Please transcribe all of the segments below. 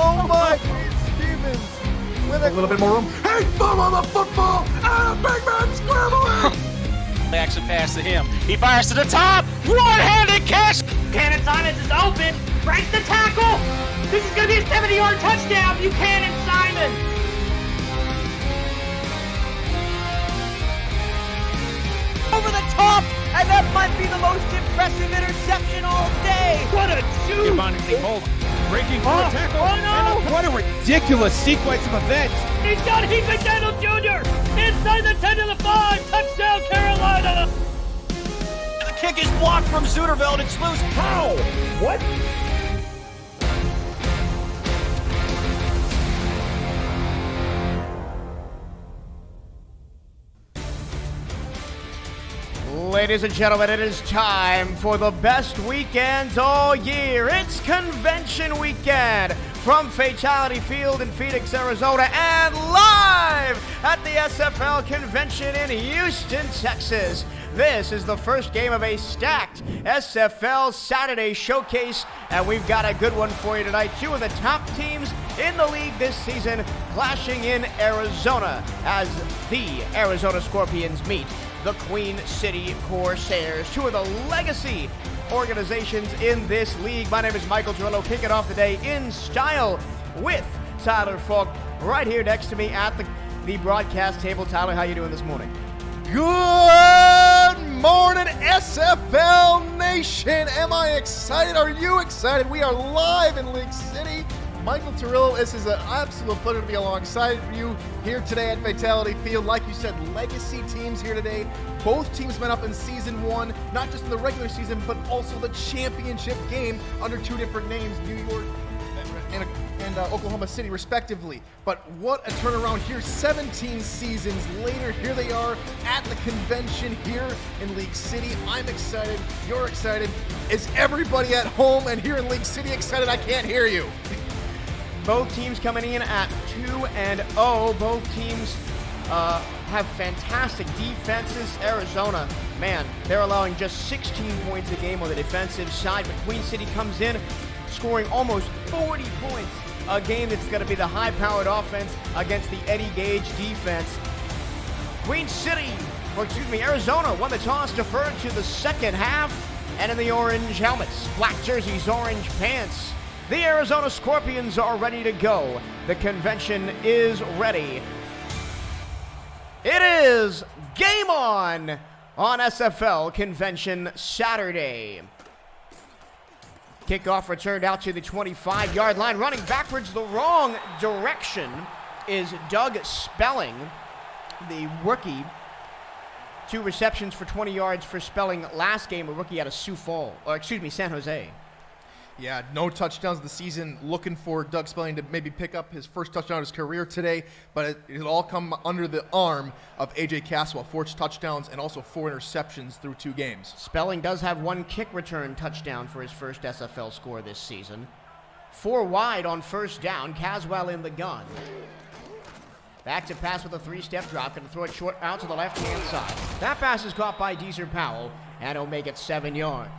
Oh my, Stevens with a little bit more room. Hey, thumb on the football, and big man scramble. Action pass to him. He fires to the top. One-handed catch. Buchanan Simons is open. Breaks the tackle. This is going to be a 70-yard touchdown. Buchanan Simons. Over the top, and that might be the most impressive interception all day. What a shoot! Breaking through a tackle. Oh no! What a ridiculous sequence of events. He's got Heath McDaniel Jr. inside the 10 to the 5. Touchdown, Carolina. The kick is blocked from Zuderveld. It's loose. How? What? Ladies and gentlemen, it is time for the best weekend all year. It's Convention Weekend from Fatality Field in Phoenix, Arizona, and live at the SFL Convention in Houston, Texas. This is the first game of a stacked SFL Saturday showcase, and we've got a good one for you tonight. Two of the top teams in the league this season clashing in Arizona as the Arizona Scorpions meet the Queen City Corsairs, two of the legacy organizations in this league. My name is Michael Torillo, kicking off the day in style with Tyler Falk right here next to me at the broadcast table. Tyler, how you doing this morning? Good morning, SFL Nation. Am I excited? Are you excited? We are live in League City. Michael Torillo, this is an absolute pleasure to be alongside you here today at Fatality Field. Like you said, legacy teams here today. Both teams met up in Season 1, not just in the regular season, but also the championship game under two different names, New York and Oklahoma City, respectively. But what a turnaround here. 17 seasons later, here they are at the convention here in League City. I'm excited. You're excited. Is everybody at home and here in League City excited? I can't hear you. Both teams coming in at 2-0. Both teams have fantastic defenses. Arizona, man, they're allowing just 16 points a game on the defensive side, but Queen City comes in scoring almost 40 points a game. It's going to be the high-powered offense against the Eddie Gage defense. Arizona won the toss, deferred to the second half, and in the orange helmets, black jerseys, orange pants, the Arizona Scorpions are ready to go. The convention is ready. It is game on SFL Convention Saturday. Kickoff returned out to the 25-yard line. Running backwards the wrong direction is Doug Spelling, the rookie. 2 receptions for 20 yards for Spelling last game, a rookie out of San Jose. Yeah, no touchdowns this season. Looking for Doug Spelling to maybe pick up his first touchdown of his career today, but it'll all come under the arm of A.J. Caswell. 4 touchdowns and also 4 interceptions through 2 games. Spelling does have 1 kick return touchdown for his first SFL score this season. 4 wide on first down. Caswell in the gun. Back to pass with a 3-step drop. Going to throw it short out to the left-hand side. That pass is caught by Deezer Powell, and he'll make it 7 yards.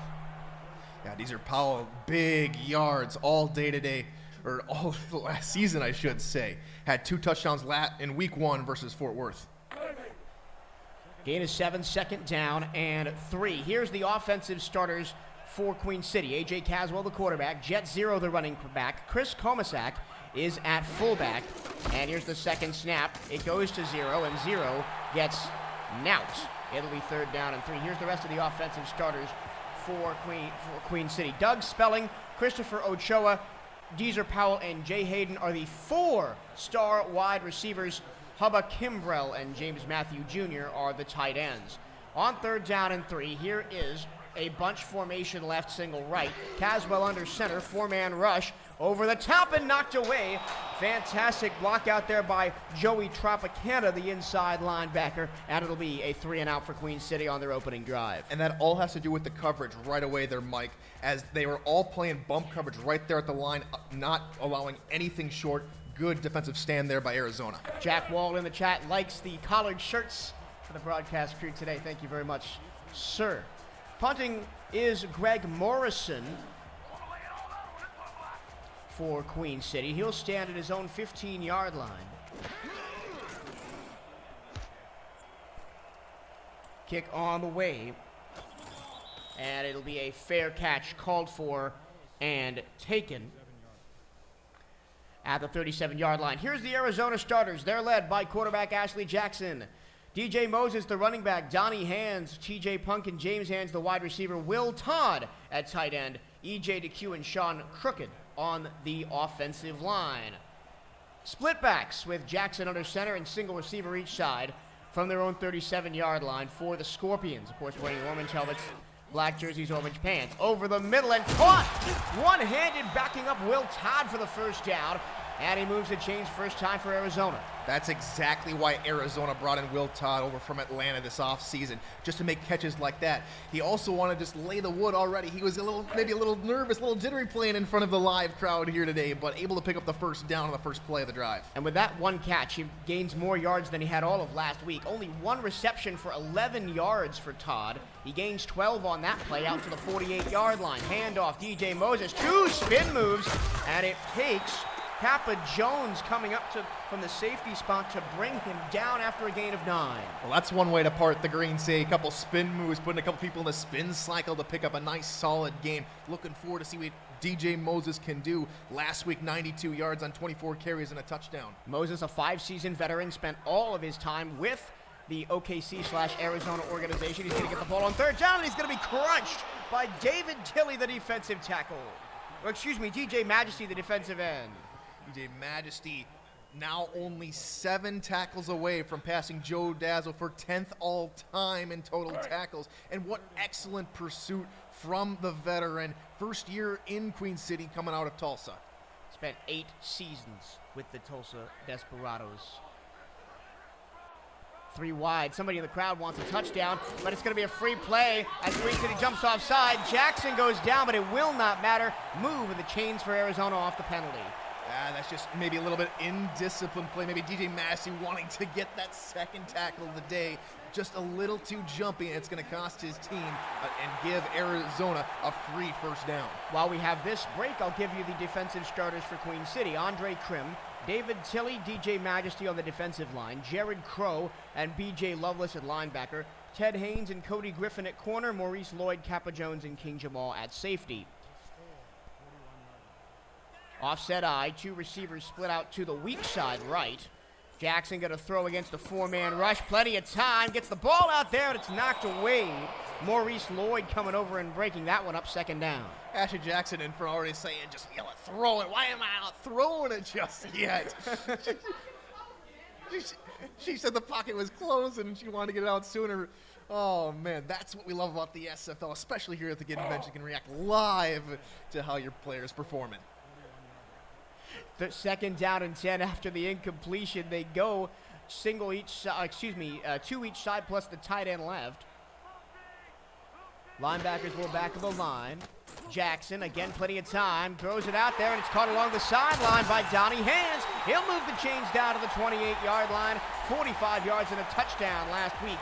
Yeah, Deezer Powell, big yards all day today, or all last season, I should say. Had 2 touchdowns in week 1 versus Fort Worth. Gain is 7, second down and 3. Here's the offensive starters for Queen City. A.J. Caswell, the quarterback. Jet Zero, the running back. Chris Komisak is at fullback. And here's the second snap. It goes to Zero, and Zero gets knocked. It'll be 3rd down and 3. Here's the rest of the offensive starters for Queen City. Doug Spelling, Christopher Ochoa, Deezer Powell, and Jay Hayden are the 4 star wide receivers. Hubba Kimbrell and James Matthew Jr. are the tight ends. On 3rd down and 3, here is a bunch formation left, single right. Caswell under center, 4-man rush. Over the top and knocked away. Fantastic block out there by Joey Tropicana, the inside linebacker, and it'll be a 3-and-out for Queen City on their opening drive. And that all has to do with the coverage right away there, Mike, as they were all playing bump coverage right there at the line, not allowing anything short. Good defensive stand there by Arizona. Jack Wall in the chat likes the collared shirts for the broadcast crew today. Thank you very much, sir. Punting is Greg Morrison for Queen City. He'll stand at his own 15-yard line. Kick on the way. And it'll be a fair catch called for and taken at the 37-yard line. Here's the Arizona starters. They're led by quarterback Ashley Jackson. DJ Moses, the running back. Donnie Hands, TJ Punk, and James Hands, the wide receiver. Will Todd at tight end. EJ DeQ and Sean Crooked on the offensive line. Split backs with Jackson under center and single receiver each side from their own 37-yard line for the Scorpions. Of course, wearing orange helmets, black jerseys, orange pants. Over the middle and caught! One-handed backing up Will Todd for the first down. And he moves the chains first time for Arizona. That's exactly why Arizona brought in Will Todd over from Atlanta this offseason, just to make catches like that. He also wanted to just lay the wood already. He was maybe a little nervous, a little jittery playing in front of the live crowd here today, but able to pick up the first down on the first play of the drive. And with that one catch, he gains more yards than he had all of last week. Only one reception for 11 yards for Todd. He gains 12 on that play out to the 48-yard line. Handoff, DJ Moses, 2 spin moves, and it takes Kappa Jones coming up from the safety spot to bring him down after a gain of 9. Well, that's one way to part the green. Say a couple spin moves, putting a couple people in the spin cycle to pick up a nice solid game. Looking forward to see what DJ Moses can do. Last week, 92 yards on 24 carries and a touchdown. Moses, a 5-season veteran, spent all of his time with the OKC/Arizona organization. He's going to get the ball on third down, and he's going to be crunched by David Tilley, the defensive tackle. Or excuse me, DJ Majesty, the defensive end. DJ Majesty now only 7 tackles away from passing Joe Dazzle for 10th all-time in total tackles. And what excellent pursuit from the veteran. First year in Queen City coming out of Tulsa. Spent 8 seasons with the Tulsa Desperados. 3 wide. Somebody in the crowd wants a touchdown, but it's going to be a free play as Queen City jumps offside. Jackson goes down, but it will not matter. Move in the chains for Arizona off the penalty. That's just maybe a little bit indisciplined play. Maybe DJ Massey wanting to get that second tackle of the day. Just a little too jumpy, and it's going to cost his team and give Arizona a free first down. While we have this break, I'll give you the defensive starters for Queen City. Andre Krim, David Tilley, DJ Majesty on the defensive line, Jared Crow and BJ Lovelace at linebacker, Ted Haynes and Cody Griffin at corner, Maurice Lloyd, Kappa Jones, and King Jamal at safety. Offset eye, 2 receivers split out to the weak side right. Jackson going to throw against a 4-man rush. Plenty of time. Gets the ball out there, and it's knocked away. Maurice Lloyd coming over and breaking that one up, second down. Ashley Jackson in front already saying, just yell it, throw it. Why am I not throwing it just yet? She said the pocket was closed and she wanted to get it out sooner. Oh, man, that's what we love about the SFL, especially here at the Get Invention. You can react live to how your player's performing. The second down and 10 after the incompletion. They go single each side, 2 each side plus the tight end left. Linebackers will back of the line. Jackson, again, plenty of time, throws it out there, and it's caught along the sideline by Donnie Hands. He'll move the chains down to the 28-yard line. 45 yards and a touchdown last week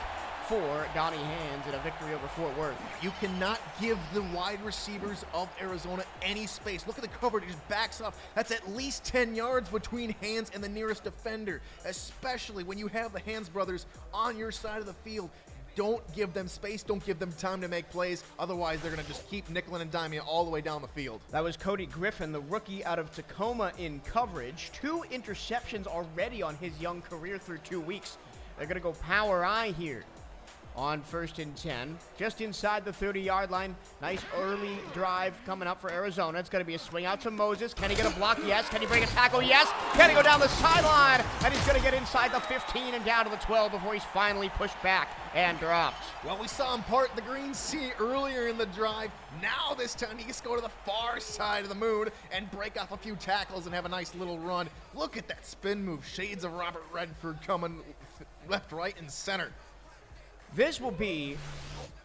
for Donnie Hands in a victory over Fort Worth. You cannot give the wide receivers of Arizona any space. Look at the coverage, he just backs up. That's at least 10 yards between Hands and the nearest defender, especially when you have the Hands brothers on your side of the field. Don't give them space. Don't give them time to make plays. Otherwise, they're going to just keep nickel and diming all the way down the field. That was Cody Griffin, the rookie out of Tacoma in coverage. 2 interceptions already on his young career through 2 weeks. They're going to go power eye here on 1st and 10, just inside the 30-yard line. Nice early drive coming up for Arizona. It's going to be a swing out to Moses. Can he get a block? Yes. Can he break a tackle? Yes. Can he go down the sideline? And he's going to get inside the 15 and down to the 12 before he's finally pushed back and dropped. Well, we saw him part the green sea earlier in the drive. Now this time he gets to go to the far side of the moon and break off a few tackles and have a nice little run. Look at that spin move. Shades of Robert Redford coming left, right, and center. This will be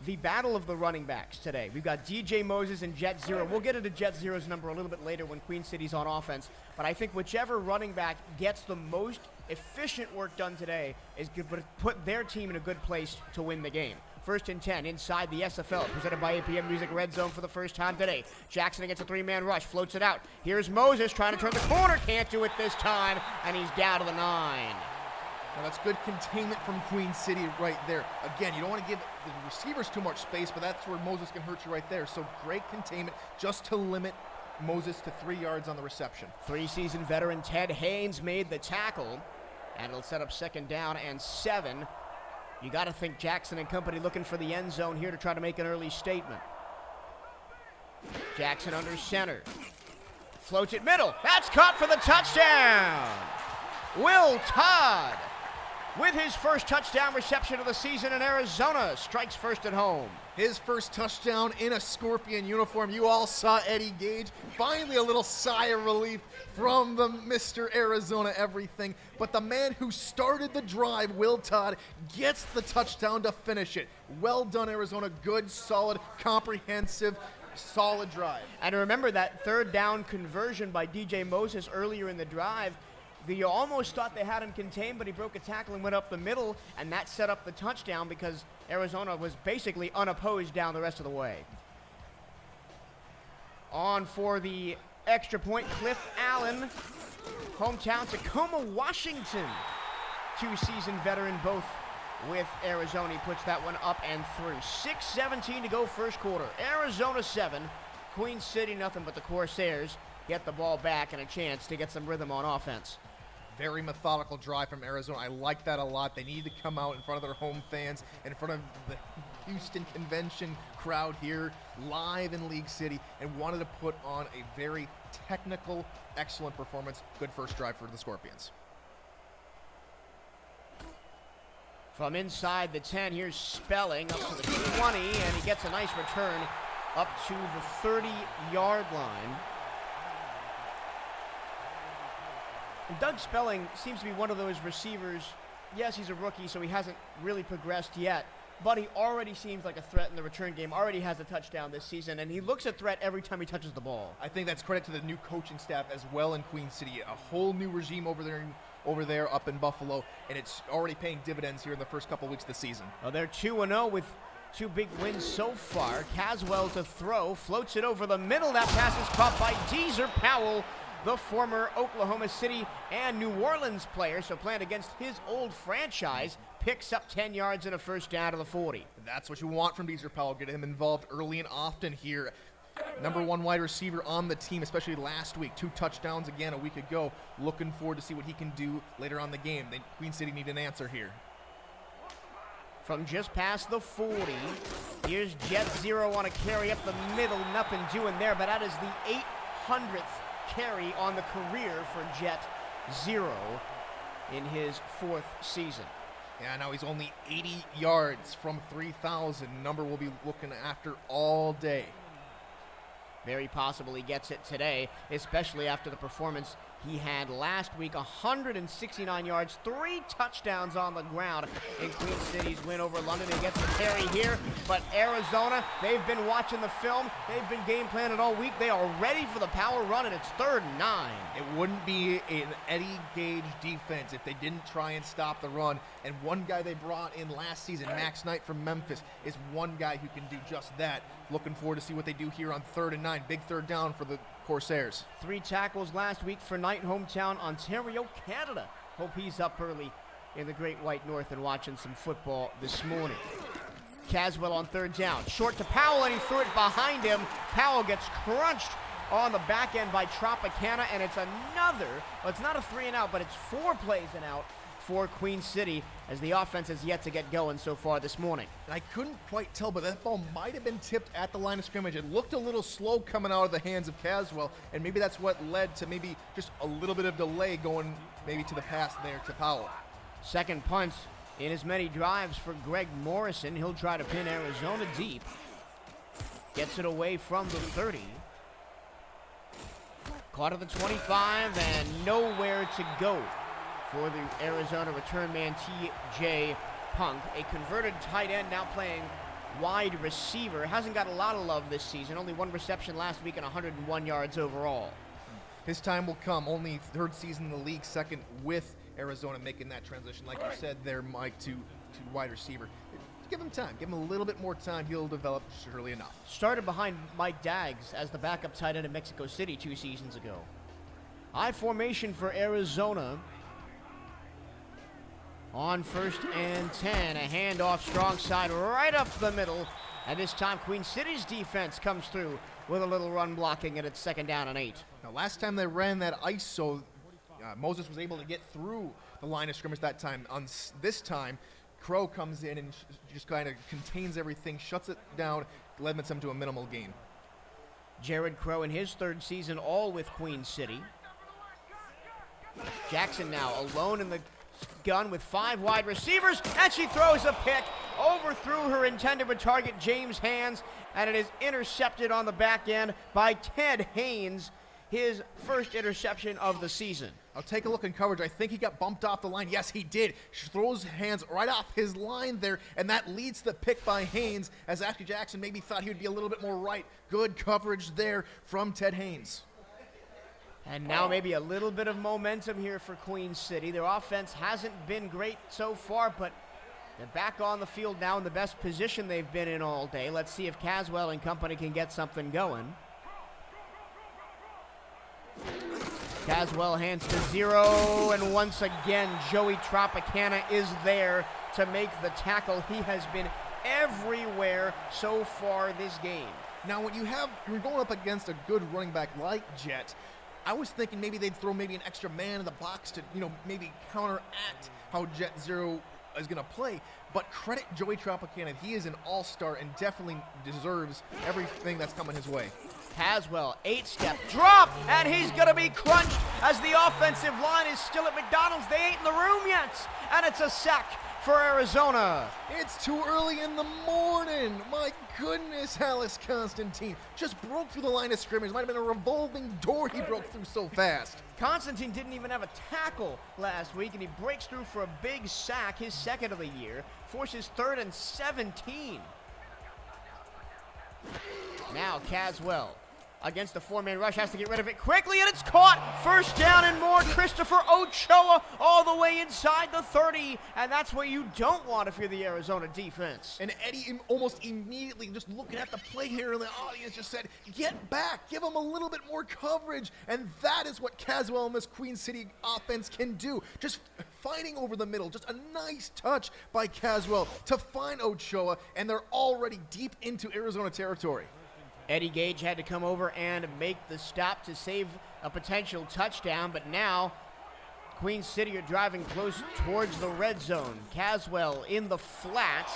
the battle of the running backs today. We've got DJ Moses and Jet Zero. We'll get into Jet Zero's number a little bit later when Queen City's on offense. But I think whichever running back gets the most efficient work done today is going to put their team in a good place to win the game. First and 10 inside the SFL, presented by APM Music Red Zone for the first time today. Jackson against a three-man rush, floats it out. Here's Moses trying to turn the corner, can't do it this time, and he's down to the 9. Now that's good containment from Queen City right there. Again, you don't want to give the receivers too much space, but that's where Moses can hurt you right there. So great containment just to limit Moses to 3 yards on the reception. Three-season veteran Ted Haynes made the tackle, and it'll set up 2nd down and 7. You got to think Jackson and company looking for the end zone here to try to make an early statement. Jackson under center. Floats it middle. That's caught for the touchdown. Will Todd, with his first touchdown reception of the season in Arizona, strikes first at home. His first touchdown in a Scorpion uniform. You all saw Eddie Gage. Finally a little sigh of relief from the Mr. Arizona everything. But the man who started the drive, Will Todd, gets the touchdown to finish it. Well done, Arizona. Good, solid, comprehensive, solid drive. And remember that 3rd down conversion by DJ Moses earlier in the drive. You almost thought they had him contained, but he broke a tackle and went up the middle, and that set up the touchdown because Arizona was basically unopposed down the rest of the way. On for the extra point, Cliff Allen, hometown Tacoma, Washington. 2-season veteran, both with Arizona. He puts that one up and through. 6:17 to go first quarter. Arizona 7, Queen City nothing, but the Corsairs get the ball back and a chance to get some rhythm on offense. Very methodical drive from Arizona. I like that a lot. They need to come out in front of their home fans, in front of the Houston Convention crowd here, live in League City, and wanted to put on a very technical, excellent performance. Good first drive for the Scorpions. From inside the 10, here's Spelling up to the 20, and he gets a nice return up to the 30-yard line. And Doug Spelling seems to be one of those receivers. Yes, he's a rookie, so he hasn't really progressed yet, but he already seems like a threat in the return game, already has a touchdown this season, and he looks a threat every time he touches the ball. I think that's credit to the new coaching staff as well in Queen City. A whole new regime over there up in Buffalo, and it's already paying dividends here in the first couple weeks of the season. Well, they're 2-0 with 2 big wins so far. Caswell to throw, floats it over the middle. That pass is caught by Deezer Powell, the former Oklahoma City and New Orleans player, so playing against his old franchise, picks up 10 yards and a first down to the 40. That's what you want from Deezer Powell. Get him involved early and often here. Number 1 wide receiver on the team, especially last week. 2 touchdowns again a week ago. Looking forward to see what he can do later on in the game. Queen City need an answer here. From just past the 40, here's Jet Zero on a carry up the middle. Nothing doing there, but that is the 800th carry on the career for Jet Zero in his 4th season. Yeah, now he's only 80 yards from 3,000. Number we'll be looking after all day. Very possible he gets it today, especially after the performance he had last week. 169 yards, 3 touchdowns on the ground in Queen City's win over London. He gets the carry here, but Arizona, they've been watching the film. They've been game planning all week. They are ready for the power run, and it's 3rd and 9. It wouldn't be an Eddie Gage defense if they didn't try and stop the run. And one guy they brought in last season, Max Knight from Memphis, is one guy who can do just that. Looking forward to see what they do here on 3rd and 9. Big 3rd down for the Corsairs. 3 tackles last week for Knight, hometown Ontario, Canada. Hope he's up early in the Great White North and watching some football this morning. Caswell on 3rd down. Short to Powell, and he threw it behind him. Powell gets crunched on the back end by Tropicana, and it's another, well, it's not a 3 and out, but it's 4 plays and out for Queen City as the offense has yet to get going so far this morning. And I couldn't quite tell, but that ball might have been tipped at the line of scrimmage. It looked a little slow coming out of the hands of Caswell, and maybe that's what led to maybe just a little bit of delay going maybe to the pass there to Powell. Second punt in as many drives for Greg Morrison. He'll try to pin Arizona deep. Gets it away from the 30. Caught at the 25 and nowhere to go for the Arizona return man, T.J. Punk. A converted tight end now playing wide receiver. Hasn't got a lot of love this season. Only 1 reception last week and 101 yards overall. His time will come. Only 3rd season in the league, 2nd with Arizona making that transition. Like you said there, Mike, to wide receiver. give him time. Give him a little bit more time. He'll develop surely enough. Started behind Mike Daggs as the backup tight end in Mexico City 2 seasons ago. High formation for Arizona. On 1st and 10, a handoff strong side right up the middle. And this time Queen City's defense comes through with a little run blocking, and it's 2nd down and 8. Now, last time they ran that ISO, Moses was able to get through the line of scrimmage that time. On this time, Crow comes in and just kind of contains everything, shuts it down, limits them to a minimal gain. Jared Crow in his 3rd season, all with Queen City. Jackson now alone in the gun with 5 wide receivers, and she throws a pick, overthrew her intended target James' hands, and it is intercepted on the back end by Ted Haynes, his 1st interception of the season. I'll take a look in coverage. I think he got bumped off the line. Yes, he did. She throws hands right off his line there, and that leads to the pick by Haynes, as Ashley Jackson maybe thought he would be a little bit more right. Good coverage there from Ted Haynes. And now maybe a little bit of momentum here for Queen City. Their offense hasn't been great so far, but they're back on the field now in the best position they've been in all day. Let's see if Caswell and company can get something going. Caswell hands to 0, and once again, Joey Tropicana is there to make the tackle. He has been everywhere so far this game. Now, when you're going up against a good running back like Jet, I was thinking maybe they'd throw maybe an extra man in the box to, maybe counteract how Jet Zero is going to play. But credit Joey Tropicana. He is an all-star and definitely deserves everything that's coming his way. Caswell, 8-step drop, and he's going to be crunched as the offensive line is still at McDonald's. They ain't in the room yet, and it's a sack for Arizona. It's too early in the morning. My goodness, Alice Constantine just broke through the line of scrimmage. Might have been a revolving door he broke through so fast. Constantine didn't even have a tackle last week, and he breaks through for a big sack, his 2nd of the year, forces 3rd and 17. Now Caswell against the 4-man rush, has to get rid of it quickly, and it's caught. 1st down and more. Christopher Ochoa all the way inside the 30, and that's what you don't want if you're the Arizona defense. And Eddie almost immediately, just looking at the play here in the audience, just said, get back, give him a little bit more coverage, and that is what Caswell and this Queen City offense can do. Just fighting over the middle, just a nice touch by Caswell to find Ochoa, and they're already deep into Arizona territory. Eddie Gage had to come over and make the stop to save a potential touchdown, but now Queen City are driving close towards the red zone. Caswell in the flats.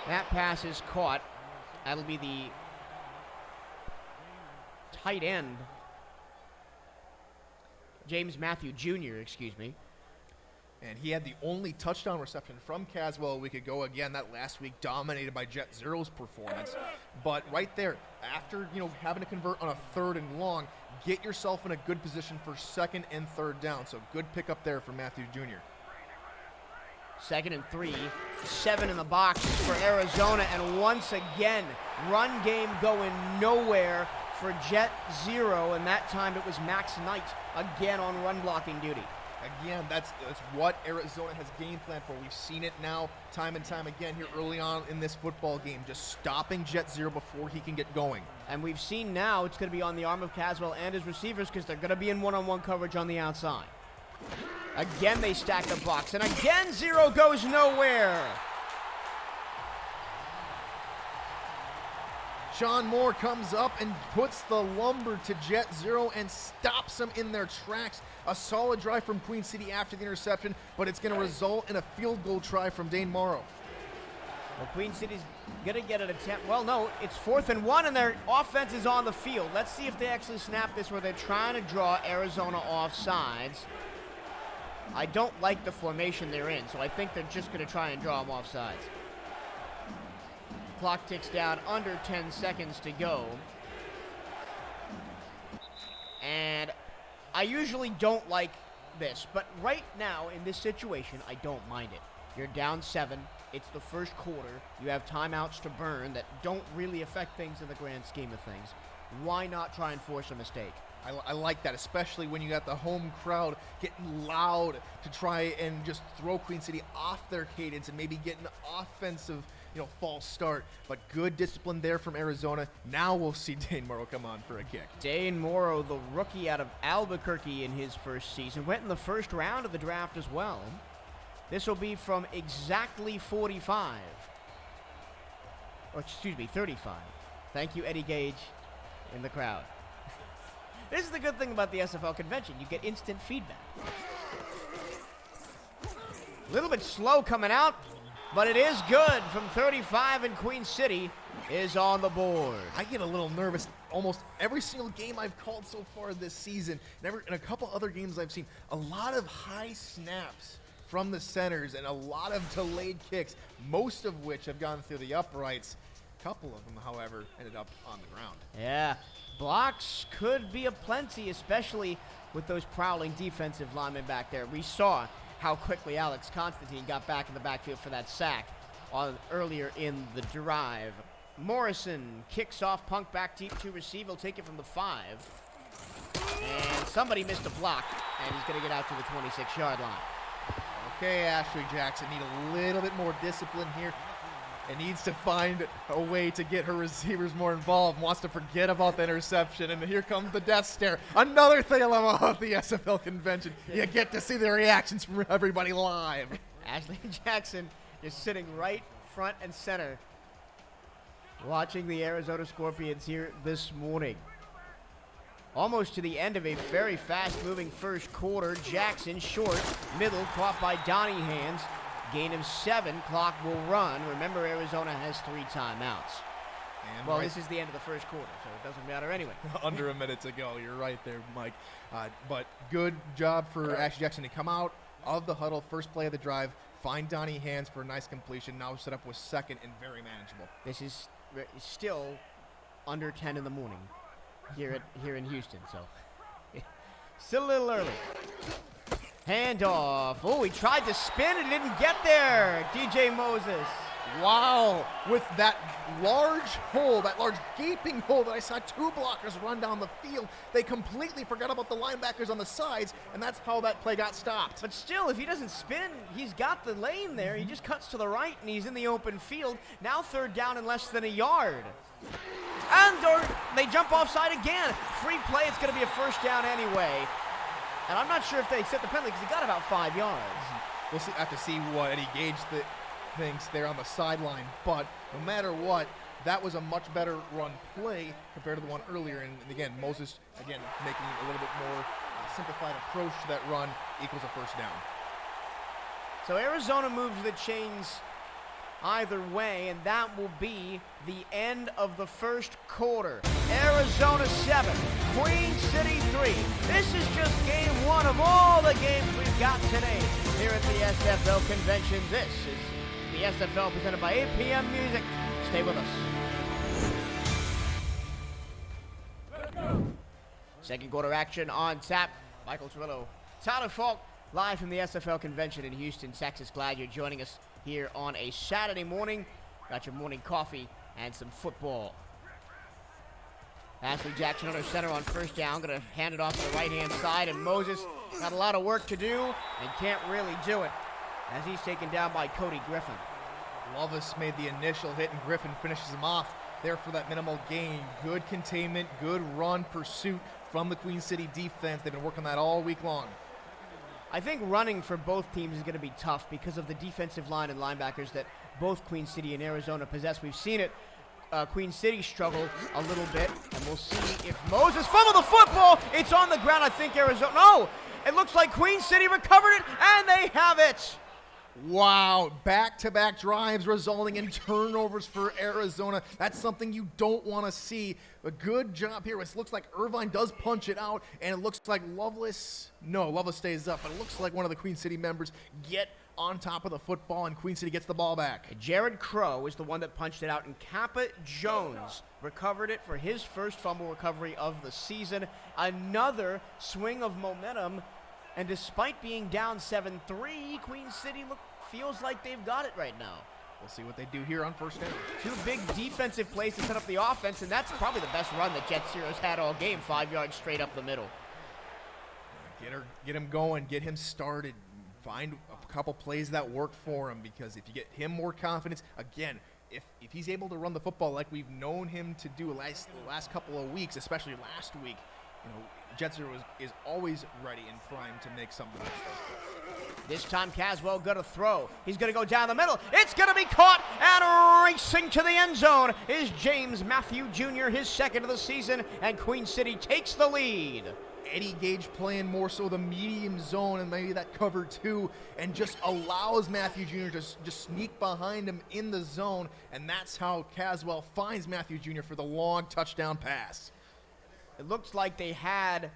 That pass is caught. That'll be the tight end. James Matthew Jr., excuse me. And he had the only touchdown reception from Caswell a week ago. Again, that last week dominated by Jet Zero's performance. But right there, after having to convert on a 3rd and long, get yourself in a good position for 2nd and 3rd down. So good pickup there for Matthew Jr. 2nd and 3, 7 in the box for Arizona, and once again, run game going nowhere for Jet Zero, and that time it was Max Knight again on run blocking duty. Again, that's what Arizona has game planned for. We've seen it now time and time again here early on in this football game, just stopping Jet Zero before he can get going. And we've seen now it's going to be on the arm of Caswell and his receivers because they're going to be in one-on-one coverage on the outside. Again, they stack the box, and again, Zero goes nowhere. Sean Moore comes up and puts the lumber to Jet Zero and stops them in their tracks. A solid drive from Queen City after the interception, but it's going to result in a field goal try from Dane Morrow. Well, Queen City's going to get an attempt. Well, no, it's 4th and 1, and their offense is on the field. Let's see if they actually snap this where they're trying to draw Arizona off sides. I don't like the formation they're in, so I think they're just going to try and draw them off sides. Clock ticks down, under 10 seconds to go. And I usually don't like this, but right now in this situation, I don't mind it. You're down 7. It's the 1st quarter. You have timeouts to burn that don't really affect things in the grand scheme of things. Why not try and force a mistake? I like that, especially when you got the home crowd getting loud to try and just throw Queen City off their cadence and maybe get an offensive false start. But good discipline there from Arizona. Now we'll see Dane Morrow come on for a kick. Dane Morrow, the rookie out of Albuquerque in his first season, went in the first round of the draft as well. This will be from exactly 45. Or excuse me, 35. Thank you, Eddie Gage, in the crowd. This is the good thing about the SFL convention. You get instant feedback. A little bit slow coming out, but it is good from 35, and Queen City is on the board. I get a little nervous almost every single game I've called so far this season. And a couple other games I've seen, a lot of high snaps from the centers and a lot of delayed kicks, most of which have gone through the uprights. A couple of them, however, ended up on the ground. Yeah, blocks could be aplenty, especially with those prowling defensive linemen back there. We saw how quickly Alex Constantine got back in the backfield for that sack earlier in the drive. Morrison kicks off, Punk back deep to receive. He'll take it from the 5. And somebody missed a block, and he's going to get out to the 26-yard line. Okay, Ashley Jackson need a little bit more discipline here. And needs to find a way to get her receivers more involved. Wants to forget about the interception. And here comes the death stare. Another thing I love about the SFL convention. You get to see the reactions from everybody live. Ashley Jackson is sitting right front and center watching the Arizona Scorpions here this morning. Almost to the end of a very fast-moving first quarter. Jackson short, middle, caught by Donnie Hands. Gain of 7, clock will run. Remember, Arizona has 3 timeouts. And well, this is the end of the first quarter, so it doesn't matter anyway. Under a minute to go. You're right there, Mike. But good job for Ashley Jackson to come out of the huddle, first play of the drive, find Donnie Hands for a nice completion. Now set up with second and very manageable. This is still under 10 in the morning here in Houston, so still a little early. Handoff. Oh, he tried to spin and didn't get there. DJ Moses. Wow. With that large hole, that large gaping hole that I saw 2 blockers run down the field, they completely forgot about the linebackers on the sides, and that's how that play got stopped. But still, if he doesn't spin, he's got the lane there. He just cuts to the right, and he's in the open field. Now 3rd down and less than a yard. And they jump offside again. Free play. It's going to be a first down anyway. And I'm not sure if they set the penalty because he got about 5 yards. We'll have to see what Eddie Gage thinks there on the sideline. But no matter what, that was a much better run play compared to the one earlier. And again, Moses, making a little bit more simplified approach to that run equals a first down. So Arizona moves the chains either way, and that will be the end of the first quarter. Arizona 7, Queen City 3. This is just game 1 of all the games we've got today here at the SFL convention. This is the SFL presented by 8 p.m. Music. Stay with us. Second quarter action on tap. Michael Torillo, Tyler Falk, live from the SFL convention in Houston, Texas. Glad you're joining us here on a Saturday morning. Got your morning coffee and some football. Ashley Jackson under center on first down. Going to hand it off to the right-hand side, and Moses got a lot of work to do and can't really do it as he's taken down by Cody Griffin. Lovis made the initial hit, and Griffin finishes him off there for that minimal gain. Good containment, good run pursuit from the Queen City defense. They've been working that all week long. I think running for both teams is going to be tough because of the defensive line and linebackers that both Queen City and Arizona possess. We've seen it. Queen City struggle a little bit, and we'll see if Moses fumbled the football. It's on the ground. I think Arizona. No, it looks like Queen City recovered it, and they have it. Wow, back-to-back drives resulting in turnovers for Arizona. That's something you don't want to see. A good job here. It looks like Irvine does punch it out, and it looks like Lovelace stays up, but it looks like one of the Queen City members get on top of the football, and Queen City gets the ball back. Jared Crow is the one that punched it out, and Kappa Jones recovered it for his first fumble recovery of the season. Another swing of momentum. And despite being down 7-3, Queen City feels like they've got it right now. We'll see what they do here on first down. 2 big defensive plays to set up the offense, and that's probably the best run that Jet Zero's had all game, 5 yards straight up the middle. Get him going, get him started. Find a couple plays that work for him, because if you get him more confidence, again, if he's able to run the football like we've known him to do the last couple of weeks, especially last week, you know, Jet Zero is always ready and primed to make something. This time Caswell gonna throw. He's gonna go down the middle. It's gonna be caught, and racing to the end zone is James Matthew Jr., his second of the season, and Queen City takes the lead. Eddie Gage playing more so the medium zone and maybe that cover 2, and just allows Matthew Jr. to just sneak behind him in the zone, and that's how Caswell finds Matthew Jr. for the long touchdown pass. It looks like they had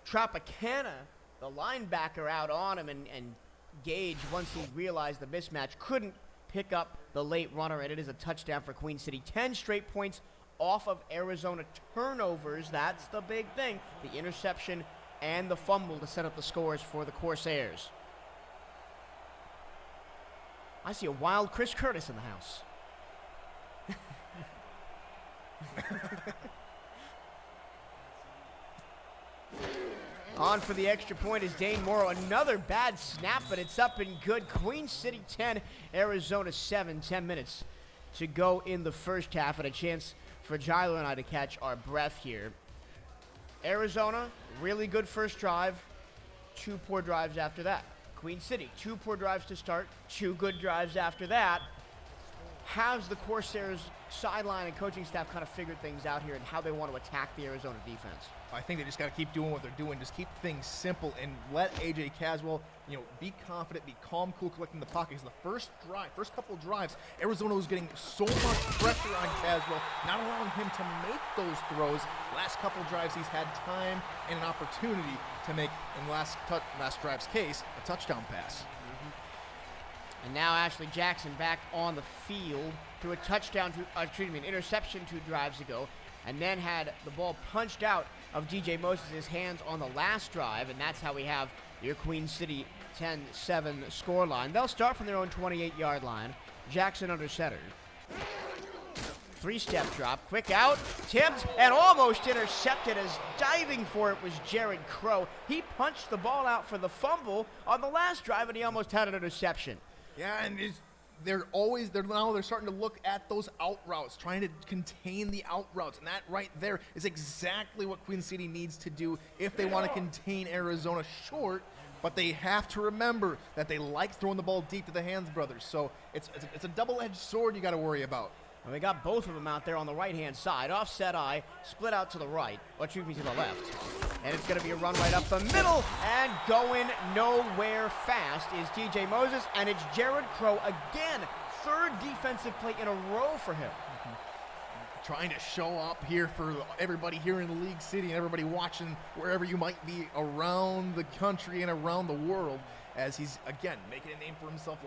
Tropicana, the linebacker, out on him, and Gage, once he realized the mismatch, couldn't pick up the late runner, and it is a touchdown for Queen City. 10 straight points off of Arizona turnovers. That's the big thing. The interception and the fumble to set up the scores for the Corsairs. I see a wild Chris Curtis in the house. On for the extra point is Dane Morrow. Another bad snap, but it's up and good. Queen City 10, Arizona 7. 10 minutes to go in the first half, and a chance for Gyler and I to catch our breath here. Arizona, really good first drive. 2 poor drives after that. Queen City, 2 poor drives to start. 2 good drives after that. How's the Corsairs sideline and coaching staff kind of figured things out here and how they want to attack the Arizona defense? I think they just got to keep doing what they're doing. Just keep things simple and let A.J. Caswell, you know, be confident, be calm, cool, collecting the pocket. Because the first couple of drives, Arizona was getting so much pressure on Caswell, not allowing him to make those throws. Last couple of drives, he's had time and an opportunity to make, in last drive's case, a touchdown pass. And now Ashley Jackson back on the field through a touchdown, an interception 2 drives ago, and then had the ball punched out of DJ Moses' hands on the last drive, and that's how we have your Queen City 10-7 scoreline. They'll start from their own 28-yard line. Jackson under center. 3-step drop, quick out, tipped, and almost intercepted as diving for it was Jared Crow. He punched the ball out for the fumble on the last drive, and he almost had an interception. Yeah, and they're starting to look at those out routes, trying to contain the out routes, and that right there is exactly what Queen City needs to do if they want to contain Arizona short. But they have to remember that they like throwing the ball deep to the Hands brothers, so it's a double-edged sword you got to worry about. And we got both of them out there on the right-hand side. Offset eye, split out to the right, or excuse me, to the left. And it's going to be a run right up the middle, and going nowhere fast is DJ Moses, and it's Jared Crow again. 3rd defensive play in a row for him. Trying to show up here for everybody here in League City and everybody watching wherever you might be around the country and around the world, as he's, again, making a name for himself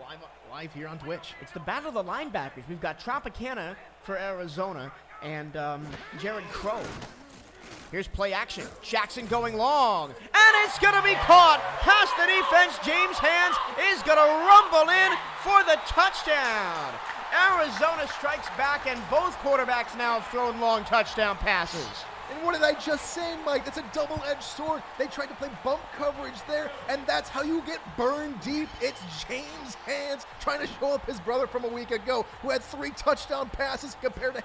live here on Twitch. It's the battle of the linebackers. We've got Tropicana for Arizona and Jared Crow. Here's play action. Jackson going long, and it's going to be caught past the defense. James Hands is going to rumble in for the touchdown. Arizona strikes back, and both quarterbacks now have thrown long touchdown passes. And what did I just say, Mike? That's a double-edged sword. They tried to play bump coverage there, and that's how you get burned deep. It's James Hands trying to show up his brother from a week ago who had 3 touchdown passes compared to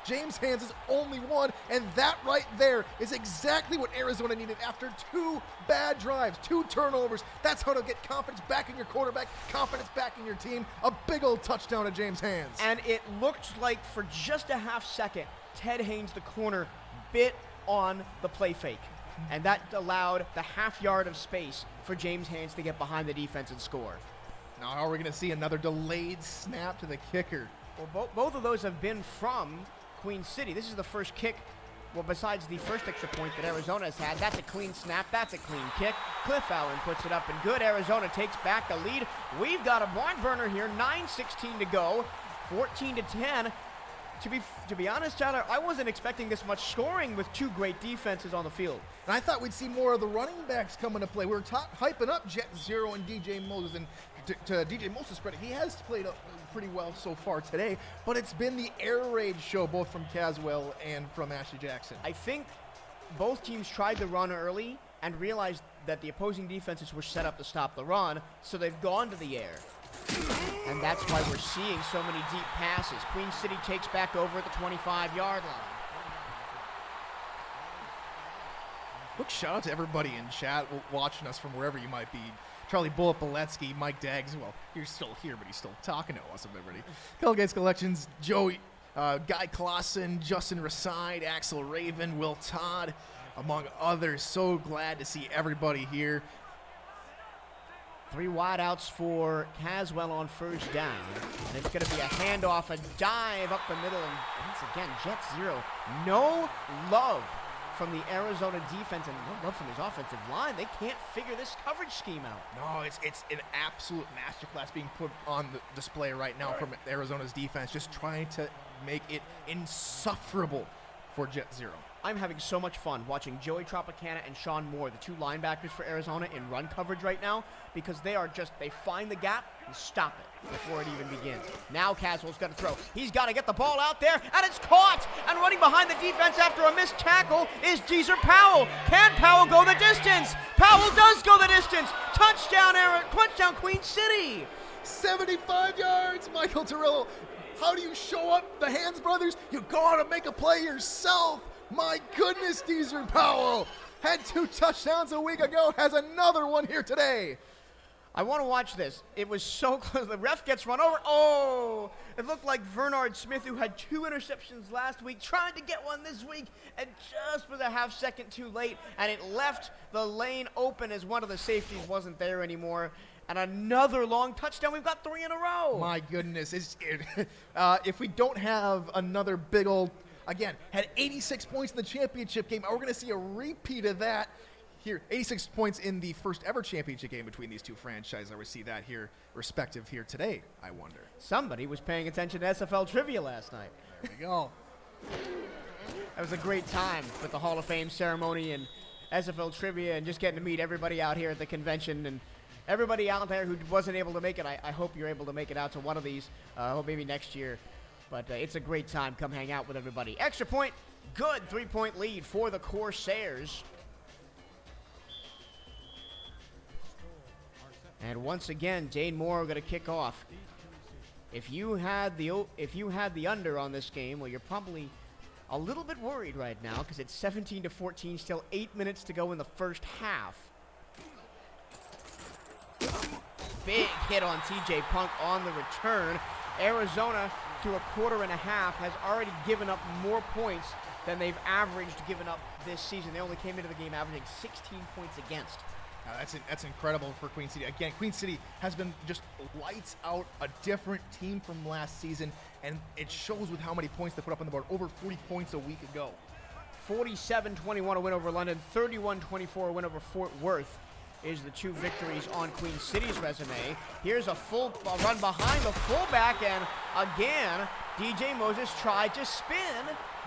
James Hands' only 1, and that right there is exactly what Arizona needed after 2 bad drives, 2 turnovers. That's how to get confidence back in your quarterback, confidence back in your team. A big old touchdown to James Hands. And it looked like for just a half second, Ted Haynes, the corner, bit on the play fake, and that allowed the half-yard of space for James Hands to get behind the defense and score. Now are we going to see another delayed snap to the kicker? Well, both of those have been from Queen City. This is the first kick, well, besides the first extra point that Arizona has had. That's a clean snap. That's a clean kick. Cliff Allen puts it up and good. Arizona takes back the lead. We've got a barn burner here. 9:16 to go. 14-10. To be honest, Tyler, I wasn't expecting this much scoring with 2 great defenses on the field. And I thought we'd see more of the running backs come into play. We were hyping up Jet Zero and DJ Moses, and to DJ Moses' credit, he has played pretty well so far today, but it's been the air raid show both from Caswell and from Ashley Jackson. I think both teams tried the run early and realized that the opposing defenses were set up to stop the run, so they've gone to the air. And that's why we're seeing so many deep passes. Queen City takes back over at the 25-yard line. Quick shout out to everybody in chat watching us from wherever you might be. Charlie Bullet, Boletsky, Mike Daggs. Well, you're still here, but he's still talking to us, everybody. Colgate's Collections, Joey, Guy Clausen, Justin Raside, Axel Raven, Will Todd, among others. So glad to see everybody here. 3 wideouts for Caswell on first down. And it's going to be a handoff, a dive up the middle, and once again, Jets 0. No love from the Arizona defense and no love from his offensive line. They can't figure this coverage scheme out. No, it's an absolute masterclass being put on the display right now from Arizona's defense, just trying to make it insufferable for Jet 0. I'm having so much fun watching Joey Tropicana and Sean Moore, the 2 linebackers for Arizona, in run coverage right now, because they find the gap and stop it before it even begins. Now Caswell's got to throw. He's got to get the ball out there, and it's caught! And running behind the defense after a missed tackle is Deezer Powell. Can Powell go the distance? Powell does go the distance! Touchdown, touchdown Queen City! 75 yards, Michael Torillo. How do you show up the Hands brothers? You go out and make a play yourself. My goodness, Deezer Powell had 2 touchdowns a week ago, has another one here today. I want to watch this. It was so close. The ref gets run over. Oh, it looked like Vernard Smith, who had 2 interceptions last week, tried to get one this week, and just was a half second too late, and it left the lane open as one of the safeties wasn't there anymore. And another long touchdown. We've got 3 in a row. My goodness. If we don't have another big old, again, had 86 points in the championship game, we're going to see a repeat of that here. 86 points in the first ever championship game between these 2 franchises. I would see that here, respective here today, I wonder. Somebody was paying attention to SFL trivia last night. There we go. That was a great time with the Hall of Fame ceremony and SFL trivia and just getting to meet everybody out here at the convention. And everybody out there who wasn't able to make it, I hope you're able to make it out to one of these. I hope maybe next year. But it's a great time. Come hang out with everybody. Extra point, good 3-point lead for the Corsairs. And once again, Dane Moore going to kick off. If you had the under on this game, well, you're probably a little bit worried right now because it's 17-14, still 8 minutes to go in the first half. Big hit on TJ Punk on the return. Arizona, through a quarter and a half, has already given up more points than they've averaged given up this season. They only came into the game averaging 16 points against. That's incredible for Queen City. Again, Queen City has been just lights out, a different team from last season, and it shows with how many points they put up on the board. Over 40 points a week ago. 47-21 a win over London, 31-24 a win over Fort Worth is the 2 victories on Queen City's resume. Here's a full run behind the fullback, and again, DJ Moses tried to spin,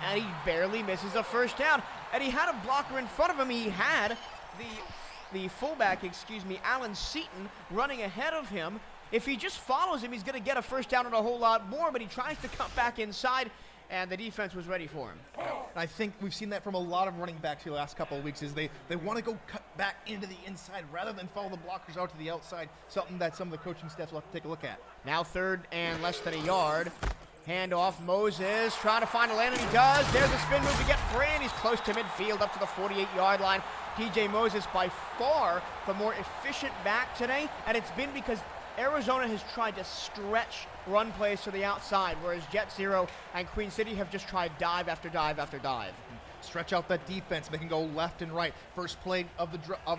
and he barely misses a first down. And he had a blocker in front of him. He had the fullback, Alan Seaton, running ahead of him. If he just follows him, he's going to get a first down and a whole lot more, but he tries to cut back inside, and the defense was ready for him. I think we've seen that from a lot of running backs the last couple of weeks, is they want to go cut back into the inside rather than follow the blockers out to the outside, something that some of the coaching staff will have to take a look at. Now 3rd and less than a yard. Handoff, Moses trying to find a lane, and he does. There's a spin move to get free, and he's close to midfield up to the 48-yard line. DJ Moses by far the more efficient back today, and it's been because Arizona has tried to stretch run plays to the outside, whereas Jet 0 and Queen City have just tried dive after dive after dive. Stretch out that defense, make them go left and right. First play of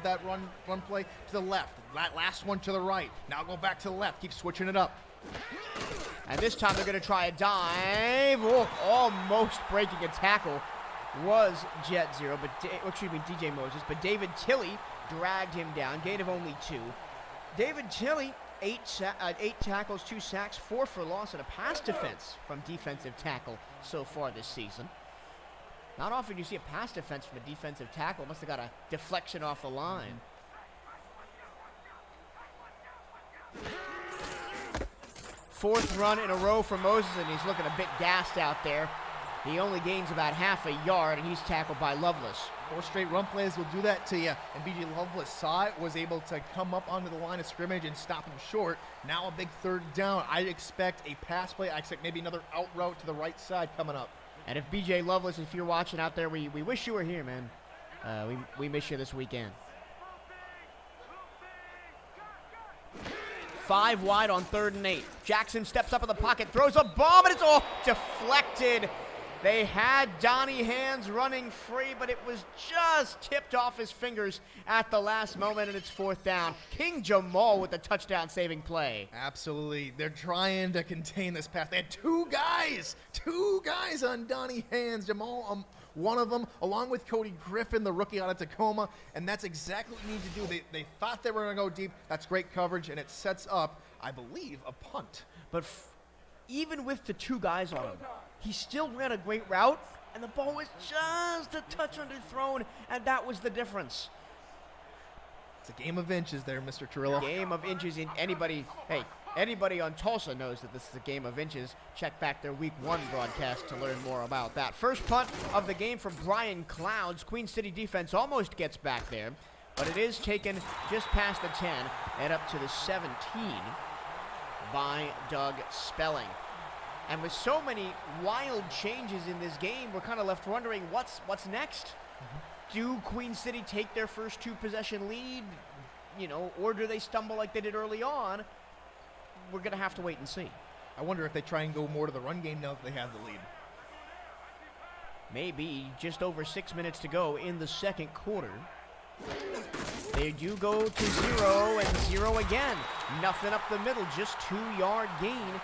that run play to the left. That last one to the right. Now go back to the left. Keep switching it up. And this time they're going to try a dive. Oh, almost breaking a tackle was Jet 0, DJ Moses, but David Tilley dragged him down. Gain of only 2. David Tilley, 8 tackles, 2 sacks, 4 for loss, and a pass defense from defensive tackle so far this season. Not often you see a pass defense from a defensive tackle. Must have got a deflection off the line. Fourth run in a row for Moses, and he's looking a bit gassed out there. He only gains about half a yard, and he's tackled by Lovelace. 4 straight run plays will do that to you. And BJ Lovelace saw it, was able to come up onto the line of scrimmage and stop him short. Now a big 3rd down. I expect a pass play. I expect maybe another out route to the right side coming up. And if BJ Lovelace, if you're watching out there, we wish you were here, man. We miss you this weekend. 5 wide on 3rd and 8. Jackson steps up in the pocket, throws a bomb, and it's all deflected. They had Donnie Hands running free, but it was just tipped off his fingers at the last moment, and it's 4th down. King Jamal with the touchdown-saving play. Absolutely. They're trying to contain this pass. They had two guys on Donnie Hands. Jamal, one of them, along with Cody Griffin, the rookie out of Tacoma, and that's exactly what you need to do. They thought they were going to go deep. That's great coverage, and it sets up, I believe, a punt. But even with the 2 guys on him, he still ran a great route, and the ball was just a touch underthrown, and that was the difference. It's a game of inches there, Mr. Turillo. Game of inches. Anybody on Tulsa knows that this is a game of inches. Check back their Week 1 broadcast to learn more about that. First punt of the game for Brian Clouds. Queen City defense almost gets back there, but it is taken just past the 10 and up to the 17 by Doug Spelling. And with so many wild changes in this game, we're kind of left wondering what's next. Do Queen City take their first 2 possession lead, or do they stumble like they did early on? We're going to have to wait and see. I wonder if they try and go more to the run game now that they have the lead. Maybe just over 6 minutes to go in the 2nd quarter. They do go to 0 and 0 again. Nothing up the middle, just 2-yard gain.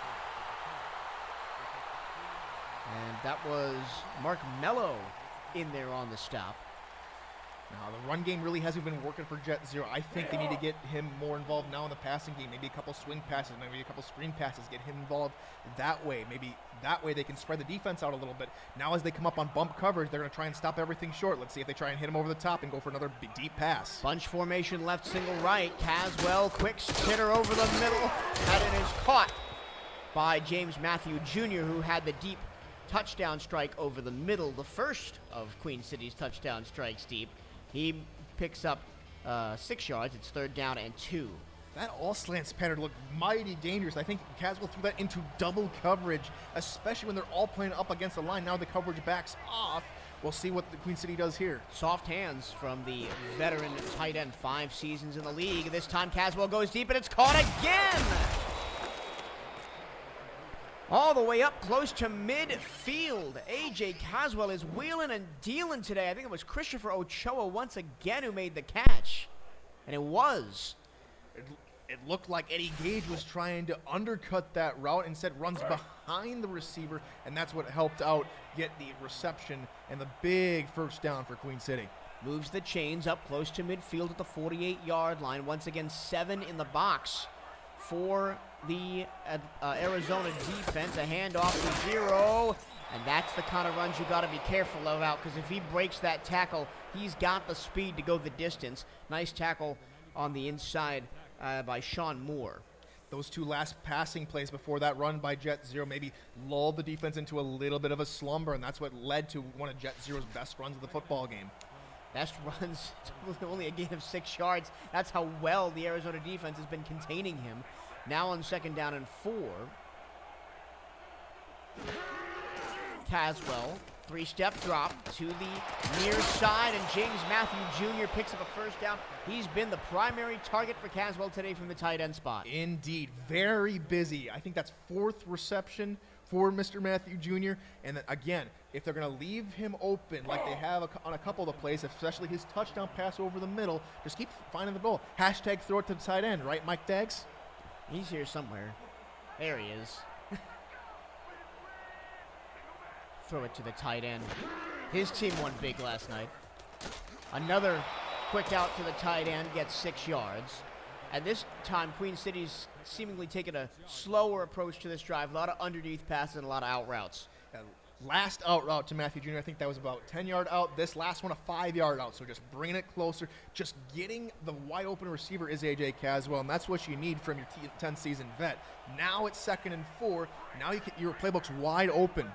And that was Mark Mello in there on the stop. Now, the run game really hasn't been working for Jet Zero. I think they need to get him more involved now in the passing game. Maybe a couple swing passes, maybe a couple screen passes, get him involved that way. Maybe that way they can spread the defense out a little bit. Now as they come up on bump coverage, they're going to try and stop everything short. Let's see if they try and hit him over the top and go for another deep pass. Bunch formation left, single right. Caswell, quick hitter over the middle, and it is caught by James Matthew Jr., who had the deep touchdown strike over the middle, the first of Queen City's touchdown strikes deep. He picks up 6 yards. It's 3rd down and 2. That all slants pattern looked mighty dangerous. I think Caswell threw that into double coverage, especially when they're all playing up against the line. Now the coverage backs off. We'll see what the Queen City does here. Soft hands from the veteran tight end, 5 seasons in the league. This time Caswell goes deep, and it's caught again. All the way up close to midfield. A.J. Caswell is wheeling and dealing today. I think it was Christopher Ochoa once again who made the catch. And it was. It looked like Eddie Gage was trying to undercut that route, instead runs behind the receiver, and that's what helped out get the reception and the big 1st down for Queen City. Moves the chains up close to midfield at the 48-yard line. Once again, 7 in the box for the Arizona defense. A handoff to 0, and that's the kind of runs you got to be careful about, because if he breaks that tackle, he's got the speed to go the distance. Nice tackle on the inside by Sean Moore. Those 2 last passing plays before that run by Jet Zero maybe lulled the defense into a little bit of a slumber, and that's what led to one of Jet Zero's best runs of the football game. Best runs, only a gain of 6 yards. That's how well the Arizona defense has been containing him. Now on 2nd down and 4. Caswell, 3-step drop to the near side, and James Matthew Jr. picks up a 1st down. He's been the primary target for Caswell today from the tight end spot. Indeed, very busy. I think that's 4th reception for Mr. Matthew Jr. And then again, if they're going to leave him open like they have on a couple of the plays, especially his touchdown pass over the middle, just keep finding the ball. Hashtag throw it to the tight end, right, Mike Daggs? He's here somewhere. There he is. Throw it to the tight end. His team won big last night. Another quick out to the tight end, gets 6 yards. And this time, Queen City's seemingly taken a slower approach to this drive. A lot of underneath passes and a lot of out routes. Last out route to Matthew Jr., I think that was about 10-yard out. This last one, a 5-yard out. So just bringing it closer. Just getting the wide open receiver is A.J. Caswell, and that's what you need from your 10-season vet. Now it's 2nd and 4. Now your playbook's wide open.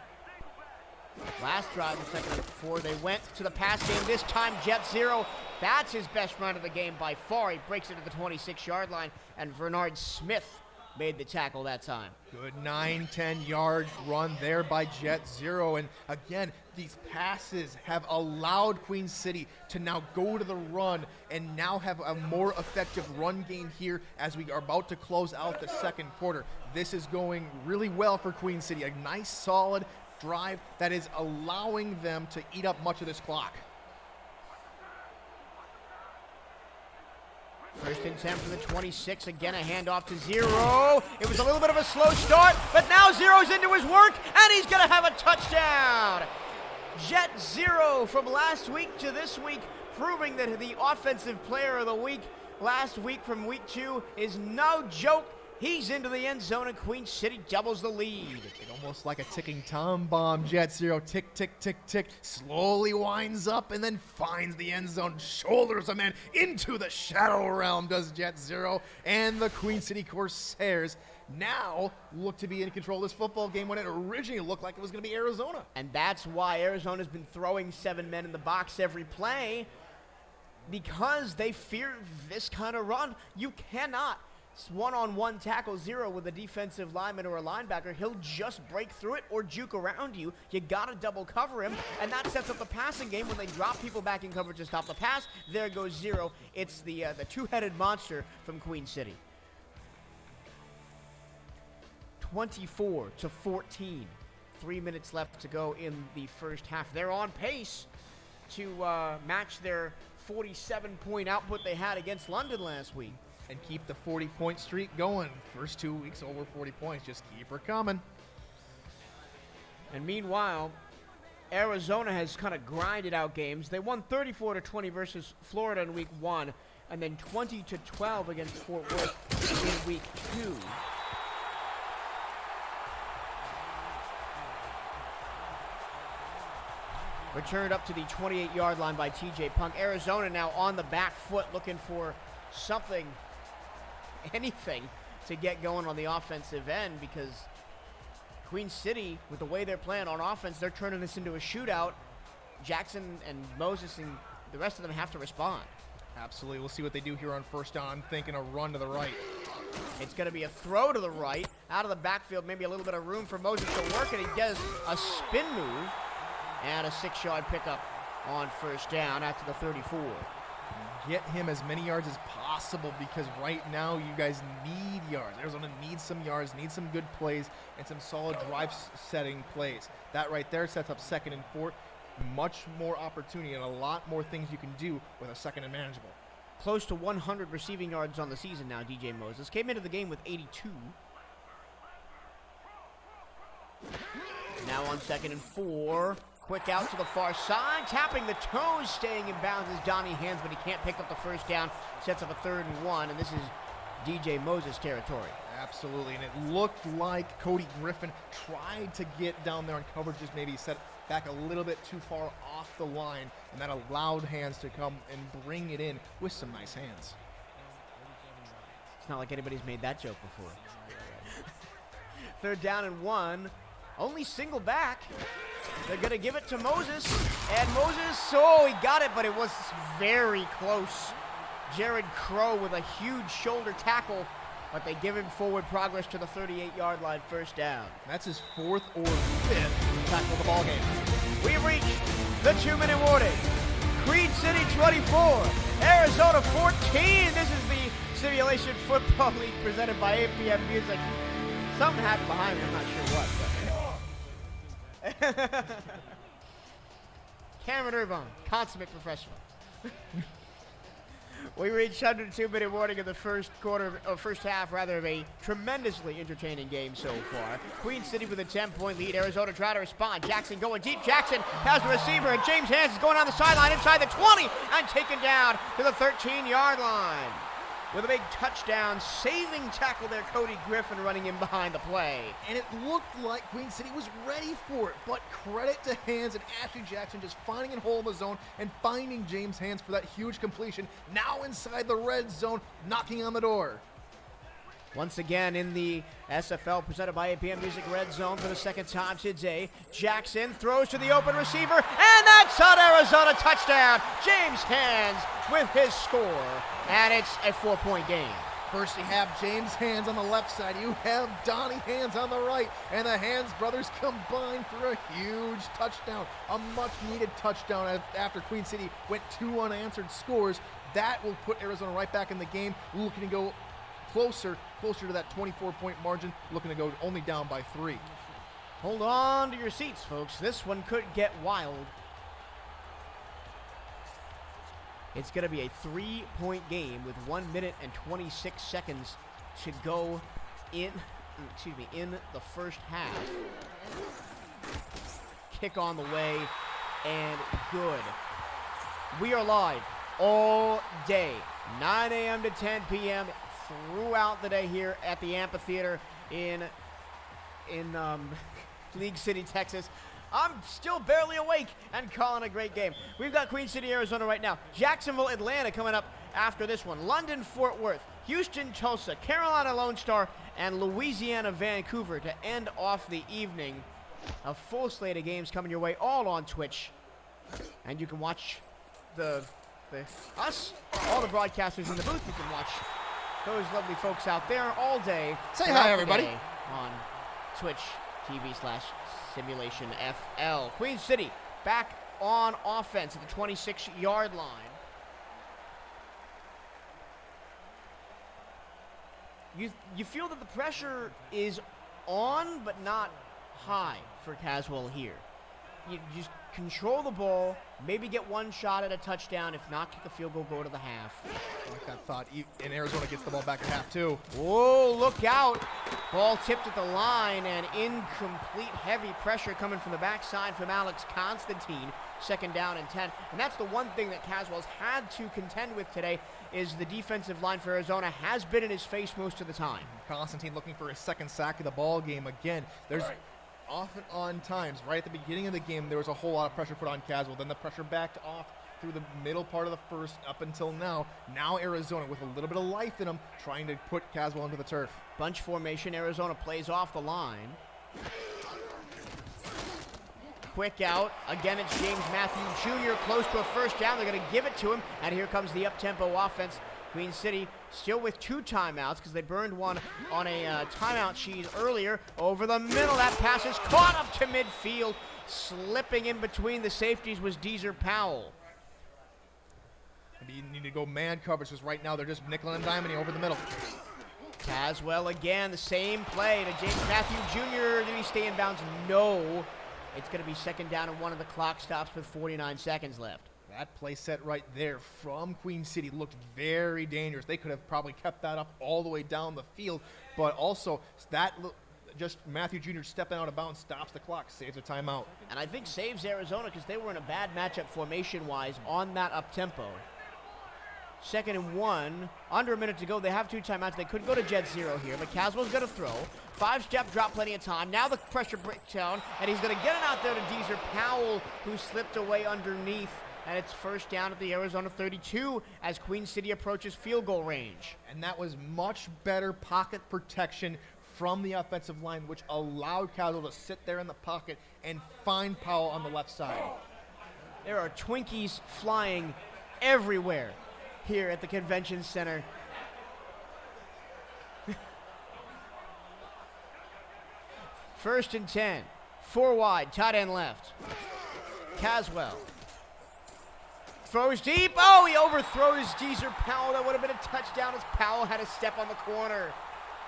Last drive, the second and 4, they went to the pass game. This time, Jet 0. That's his best run of the game by far. He breaks it to the 26-yard line, and Bernard Smith made the tackle that time. Good 9-10 yard run there by Jet 0. And again, these passes have allowed Queen City to now go to the run and now have a more effective run game here as we are about to close out the second quarter. This is going really well for Queen City. A nice, solid drive that is allowing them to eat up much of this clock. First and 10 for the 26. Again, a handoff to 0. It was a little bit of a slow start, but now 0's into his work, and he's going to have a touchdown. Jet 0 from last week to this week, proving that the offensive player of the week last week from week 2 is no joke. He's into the end zone, and Queen City doubles the lead. Almost like a ticking time bomb. Jet 0, tick, tick, tick, tick, slowly winds up and then finds the end zone, shoulders a man into the shadow realm, does Jet 0, and the Queen City Corsairs now look to be in control of this football game when it originally looked like it was going to be Arizona. And that's why Arizona's been throwing 7 men in the box every play, because they fear this kind of run. You cannot one-on-one tackle 0 with a defensive lineman or a linebacker. He'll just break through it or juke around you. You gotta double cover him, and that sets up the passing game. When they drop people back in coverage to stop the pass, there goes 0. It's the two-headed monster from Queen City. 24-14. 3 minutes left to go in the first half. They're on pace to match their 47-point output they had against London last week. And keep the 40-point streak going. First 2 weeks over 40 points. Just keep her coming. And meanwhile, Arizona has kind of grinded out games. They won 34-20 versus Florida in week 1, and then 20-12 against Fort Worth in week 2. Returned up to the 28-yard line by TJ Punk. Arizona now on the back foot, looking for something, anything, to get going on the offensive end, because Queen City, with the way they're playing on offense, they're turning this into a shootout. Jackson and Moses and the rest of them have to respond. Absolutely. We'll see what they do here on first down. I'm thinking a run to the right. It's going to be a throw to the right, out of the backfield, maybe a little bit of room for Moses to work, and he does a spin move and a 6-yard pickup on first down after the 34. Get him as many yards as possible, because right now you guys need yards. Arizona needs some yards, needs some good plays, and some solid drive-setting plays. That right there sets up 2nd and 4. Much more opportunity and a lot more things you can do with a 2nd and manageable. Close to 100 receiving yards on the season now, DJ Moses. Came into the game with 82. Now on 2nd and 4. Quick out to the far side, tapping the toes, staying in bounds is Donnie Hands, but he can't pick up the first down. Sets up a 3rd and 1, and this is DJ Moses territory. Absolutely, and it looked like Cody Griffin tried to get down there on coverage, just maybe set back a little bit too far off the line, and that allowed Hands to come and bring it in with some nice hands. It's not like anybody's made that joke before. 3rd down and 1. Only single back. They're going to give it to Moses. And Moses, oh, he got it, but it was very close. Jared Crow with a huge shoulder tackle, but they give him forward progress to the 38-yard line, first down. That's his 4th or 5th tackle of the ball game. We've reached the 2-minute warning. Queen City 24, Arizona 14. This is the Simulation Football League presented by APM Music. Something happened behind me, I'm not sure what. Cameron Irvine, consummate professional. We reached 102-minute warning in the first half of a tremendously entertaining game so far. Queen City with a 10-point lead. Arizona trying to respond. Jackson going deep. Jackson has the receiver, and James Hands is going on the sideline inside the 20 and taken down to the 13-yard line. With a big touchdown, saving tackle there, Cody Griffin running in behind the play. And it looked like Queen City was ready for it, but credit to Hands and Ashley Jackson just finding a hole in the zone and finding James Hands for that huge completion, now inside the red zone, knocking on the door. Once again in the SFL presented by APM Music Red Zone for the second time today. Jackson throws to the open receiver, and that's an Arizona touchdown. James Hands with his score, and it's a 4-point game. First you have James Hands on the left side, you have Donnie Hands on the right, and the Hands brothers combine for a huge touchdown. A much needed touchdown after Queen City went 2 unanswered scores. That will put Arizona right back in the game, looking to go closer to that 24-point margin, looking to go only down by 3. Hold on to your seats, folks. This one could get wild. It's going to be a 3-point game with 1 minute and 26 seconds to go in the first half. Kick on the way, and good. We are live all day, 9 a.m. to 10 p.m. throughout the day here at the amphitheater in League City, Texas. I'm still barely awake and calling a great game. We've got Queen City, Arizona right now. Jacksonville, Atlanta coming up after this one. London, Fort Worth, Houston, Tulsa, Carolina, Lone Star, and Louisiana, Vancouver to end off the evening. A full slate of games coming your way, all on Twitch. And you can watch us, all the broadcasters in the booth. You can watch those lovely folks out there all day. Say hi, everybody. On Twitch TV/SimulationFL. Queen City back on offense at the 26-yard line. You feel that the pressure is on, but not high for Caswell here. You just control the ball, maybe get one shot at a touchdown. If not, kick a field goal, go to the half. I like that thought. And Arizona gets the ball back at half, too. Whoa, look out. Ball tipped at the line, and incomplete heavy pressure coming from the backside from Alex Constantine. 2nd down and 10. And that's the one thing that Caswell's had to contend with today is the defensive line for Arizona has been in his face most of the time. Constantine looking for his 2nd sack of the ball game again. There's often on times, right at the beginning of the game, there was a whole lot of pressure put on Caswell. Then the pressure backed off through the middle part of the first up until now. Now Arizona with a little bit of life in them, trying to put Caswell into the turf. Bunch formation, Arizona plays off the line. Quick out. Again, it's James Matthew Jr. close to a first down. They're going to give it to him, and here comes the up-tempo offense. Queen City still with 2 timeouts because they burned one on a timeout sheet earlier. Over the middle, that pass is caught up to midfield. Slipping in between the safeties was Deezer Powell. Maybe you need to go man coverage because right now they're just nickel and diming over the middle. Caswell again, the same play to James Matthew Jr. Did he stay in bounds? No. It's going to be 2nd down and 1, and the clock stops with 49 seconds left. That play set right there from Queen City looked very dangerous. They could have probably kept that up all the way down the field, but also that just Matthew Jr. stepping out of bounds stops the clock, saves a timeout. And I think saves Arizona because they were in a bad matchup formation-wise on that up-tempo. 2nd and 1, under a minute to go. They have 2 timeouts. They could go to jet 0 here, but Caswell's going to throw. 5-step drop, plenty of time. Now the pressure breaks down, and he's going to get it out there to Deezer Powell, who slipped away underneath. And it's 1st down at the Arizona 32 as Queen City approaches field goal range. And that was much better pocket protection from the offensive line, which allowed Caswell to sit there in the pocket and find Powell on the left side. There are Twinkies flying everywhere here at the convention center. First and 10, 4 wide, tight end left. Caswell throws deep. Oh, he overthrows Deezer Powell. That would have been a touchdown as Powell had a step on the corner.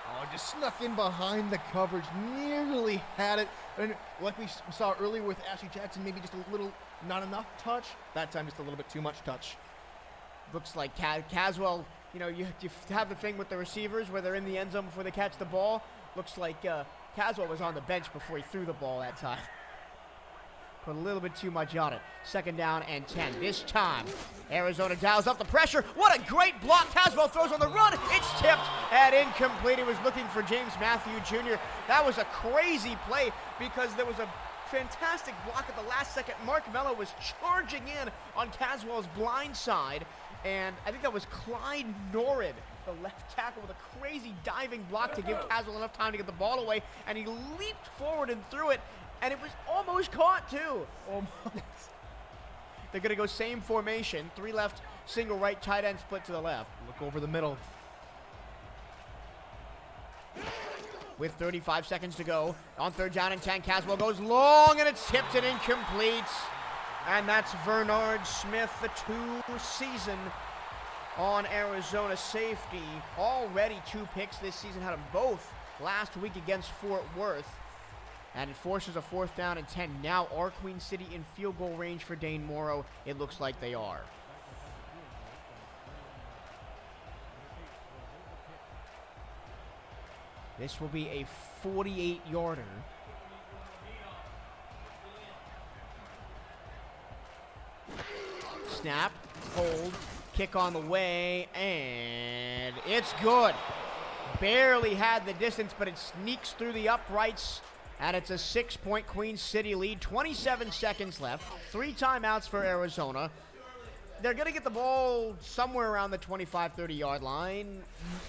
Oh, just snuck in behind the coverage, nearly had it. And like we saw earlier with Ashley Jackson, maybe just a little, not enough touch. That time just a little bit too much touch. Looks like Caswell, you have the thing with the receivers where they're in the end zone before they catch the ball. Looks like Caswell was on the bench before he threw the ball that time. Put a little bit too much on it. 2nd down and 10. This time, Arizona dials up the pressure. What a great block. Caswell throws on the run. It's tipped and incomplete. He was looking for James Matthew Jr. That was a crazy play because there was a fantastic block at the last second. Mark Mello was charging in on Caswell's blind side, And I think that was Clyde Norrid, the left tackle, with a crazy diving block to give Caswell enough time to get the ball away. And he leaped forward and threw it, and it was almost caught too. Almost. They're going to go same formation. 3 left, single right, tight end split to the left. Look over the middle. With 35 seconds to go, on 3rd down and 10, Caswell goes long, and it's tipped and incomplete. And that's Bernard Smith, the 2-season on Arizona safety. Already 2 picks this season, had them both last week against Fort Worth. And it forces a 4th down and 10. Now are Queen City in field goal range for Dane Morrow? It looks like they are. This will be a 48-yarder. Snap, hold, kick on the way, and it's good. Barely had the distance, but it sneaks through the uprights, and it's a 6-point Queen City lead. 27 seconds left, 3 timeouts for Arizona. They're going to get the ball somewhere around the 25-30-yard line.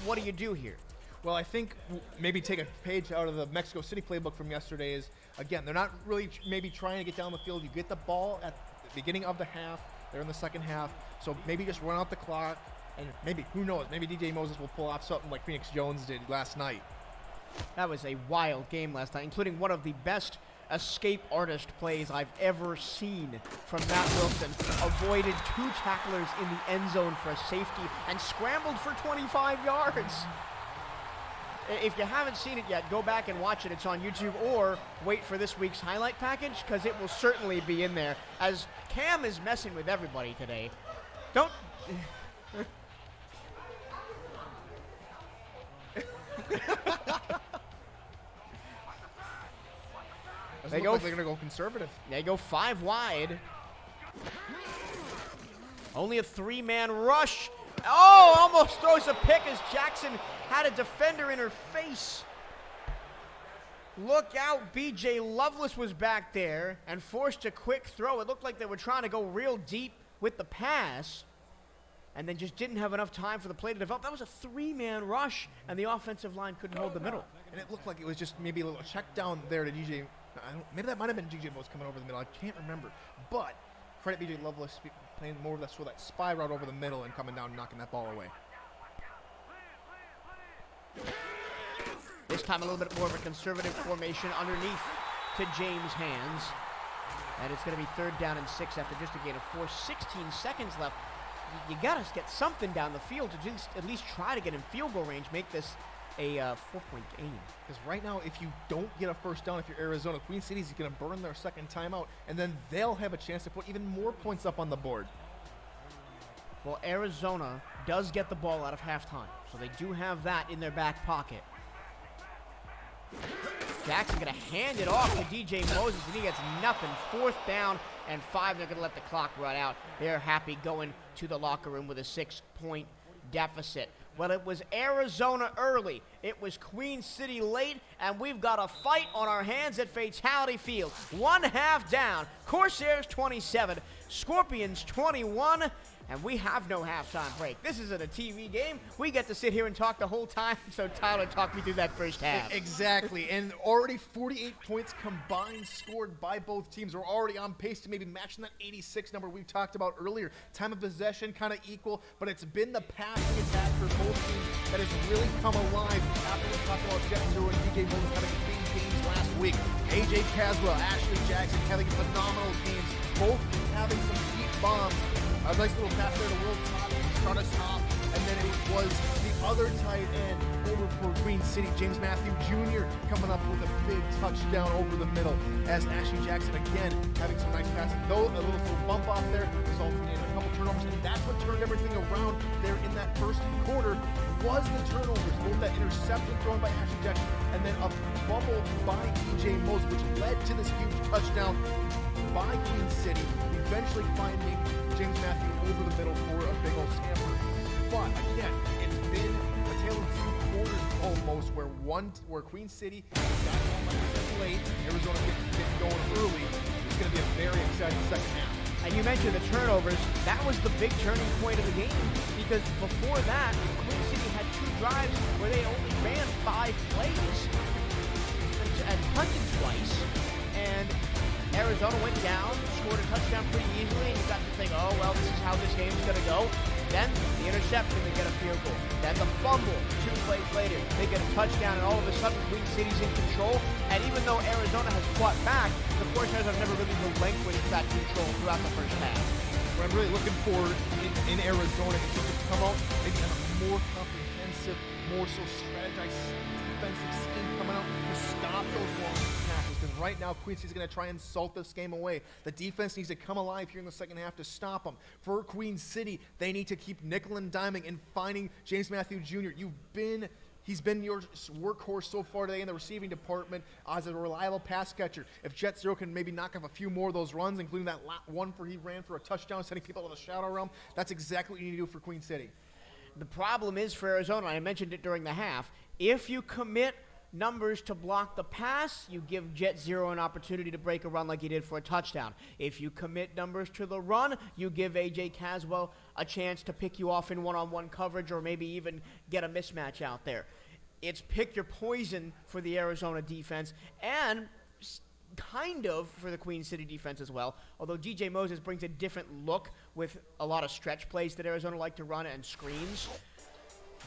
What do you do here? Well, I think maybe take a page out of the Mexico City playbook from yesterday is, again, they're not really maybe trying to get down the field. You get the ball at the beginning of the half. They're in the second half. So maybe just run out the clock, and maybe, who knows, maybe DJ Moses will pull off something like Phoenix Jones did last night. That was a wild game last night, including one of the best escape artist plays I've ever seen from Matt Wilson. Avoided 2 tacklers in the end zone for a safety and scrambled for 25 yards. If you haven't seen it yet, go back and watch it. It's on YouTube, or wait for this week's highlight package, because it will certainly be in there, as Cam is messing with everybody today. Don't... They're going to go conservative. They go 5 wide. Only a 3-man rush. Oh, almost throws a pick as Jackson had a defender in her face. Look out, BJ Lovelace was back there and forced a quick throw. It looked like they were trying to go real deep with the pass and then just didn't have enough time for the play to develop. That was a 3-man rush, and the offensive line couldn't hold the middle. And it looked like it was just maybe a little check down there to DJ. Maybe that might have been DJ Mose coming over the middle. I can't remember. But credit BJ Lovelace playing more of that sort of that spy route over the middle and coming down and knocking that ball away. This time a little bit more of a conservative formation underneath to James' hands. And it's going to be 3rd down and 6 after just a gain of 4. 16 seconds left. You got to get something down the field to at least try to get in field goal range, make this a 4-point game. Because right now, if you don't get a 1st down, if you're Arizona, Queen City's going to burn their 2nd timeout, and then they'll have a chance to put even more points up on the board. Well, Arizona does get the ball out of halftime, so they do have that in their back pocket. Jackson going to hand it off to DJ Moses, and he gets nothing. 4th down and 5. They're going to let the clock run out. They're happy going to the locker room with a 6-point deficit. Well, it was Arizona early, it was Queen City late, and we've got a fight on our hands at Fatality Field. 1 half down, Corsairs 27, Scorpions 21, and we have no halftime break. This isn't a TV game. We get to sit here and talk the whole time, so Tyler, talk me through that first half. Exactly, and already 48 points combined scored by both teams. We're already on pace to maybe matching that 86 number we talked about earlier. Time of possession kind of equal, but it's been the passing attack for both teams that has really come alive after we talked about Jet Zero and DJ Moses having big games last week. AJ Caswell, Ashley Jackson having phenomenal games, both having some deep bombs. A nice little pass there to Will start us off, and then it was the other tight end over for Queen City, James Matthew Jr. coming up with a big touchdown over the middle, as Ashley Jackson again having some nice passes. Though a little bump off there, resulting in a couple turnovers, and that's what turned everything around there in that first quarter, was the turnovers, both that interception thrown by Ashley Jackson, and then a fumble by DJ Mose, which led to this huge touchdown by Queen City, eventually finding James Matthew over the middle for a big old scamper. But again, it's been a tale of 2 quarters almost, where Queen City got home late, Arizona getting going early. It's going to be a very exciting second half. And you mentioned the turnovers. That was the big turning point of the game, because before that, Queen City had 2 drives where they only ran 5 plays and punted twice. And Arizona went down, scored a touchdown pretty easily, and you got to think, oh, well, this is how this game's going to go. Then the interception, they get a field goal. Then the fumble, 2 plays later, they get a touchdown, and all of a sudden Queen City's in control. And even though Arizona has fought back, the Corsairs have never really relinquished that control throughout the first half. What I'm really looking for in Arizona is to come out maybe have a more comprehensive, more so strategized defensive scheme coming out to stop those long passes. Because right now, Queen City's going to try and salt this game away. The defense needs to come alive here in the second half to stop them. For Queen City, they need to keep nickel and diming and finding James Matthew Jr. He's been your workhorse so far today in the receiving department as a reliable pass catcher. If Jet Zero can maybe knock off a few more of those runs, including that one where he ran for a touchdown, sending people to the shadow realm, that's exactly what you need to do for Queen City. The problem is for Arizona, I mentioned it during the half, if you commit numbers to block the pass, you give Jet Zero an opportunity to break a run like he did for a touchdown. If you commit numbers to the run, you give A.J. Caswell a chance to pick you off in one-on-one coverage or maybe even get a mismatch out there. It's pick your poison for the Arizona defense and kind of for the Queen City defense as well, although DJ Moses brings a different look with a lot of stretch plays that Arizona like to run and screens.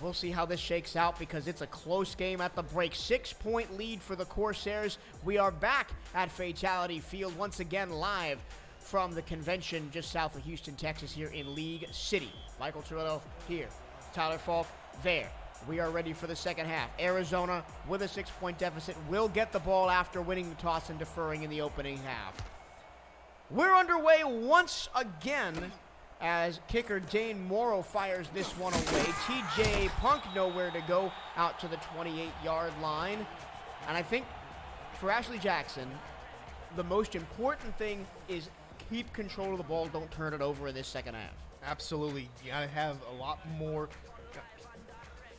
We'll see how this shakes out because it's a close game at the break. 6-point lead for the Corsairs. We are back at Fatality Field once again live from the convention just south of Houston, Texas here in League City. Michael Turillo here, Tyler Falk there. We are ready for the second half. Arizona with a 6-point deficit will get the ball after winning the toss and deferring in the opening half. We're underway once again as kicker Dane Morrow fires this one away. TJ Punk nowhere to go out to the 28-yard line. And I think for Ashley Jackson, the most important thing is keep control of the ball. Don't turn it over in this second half. Absolutely. You got to have a lot more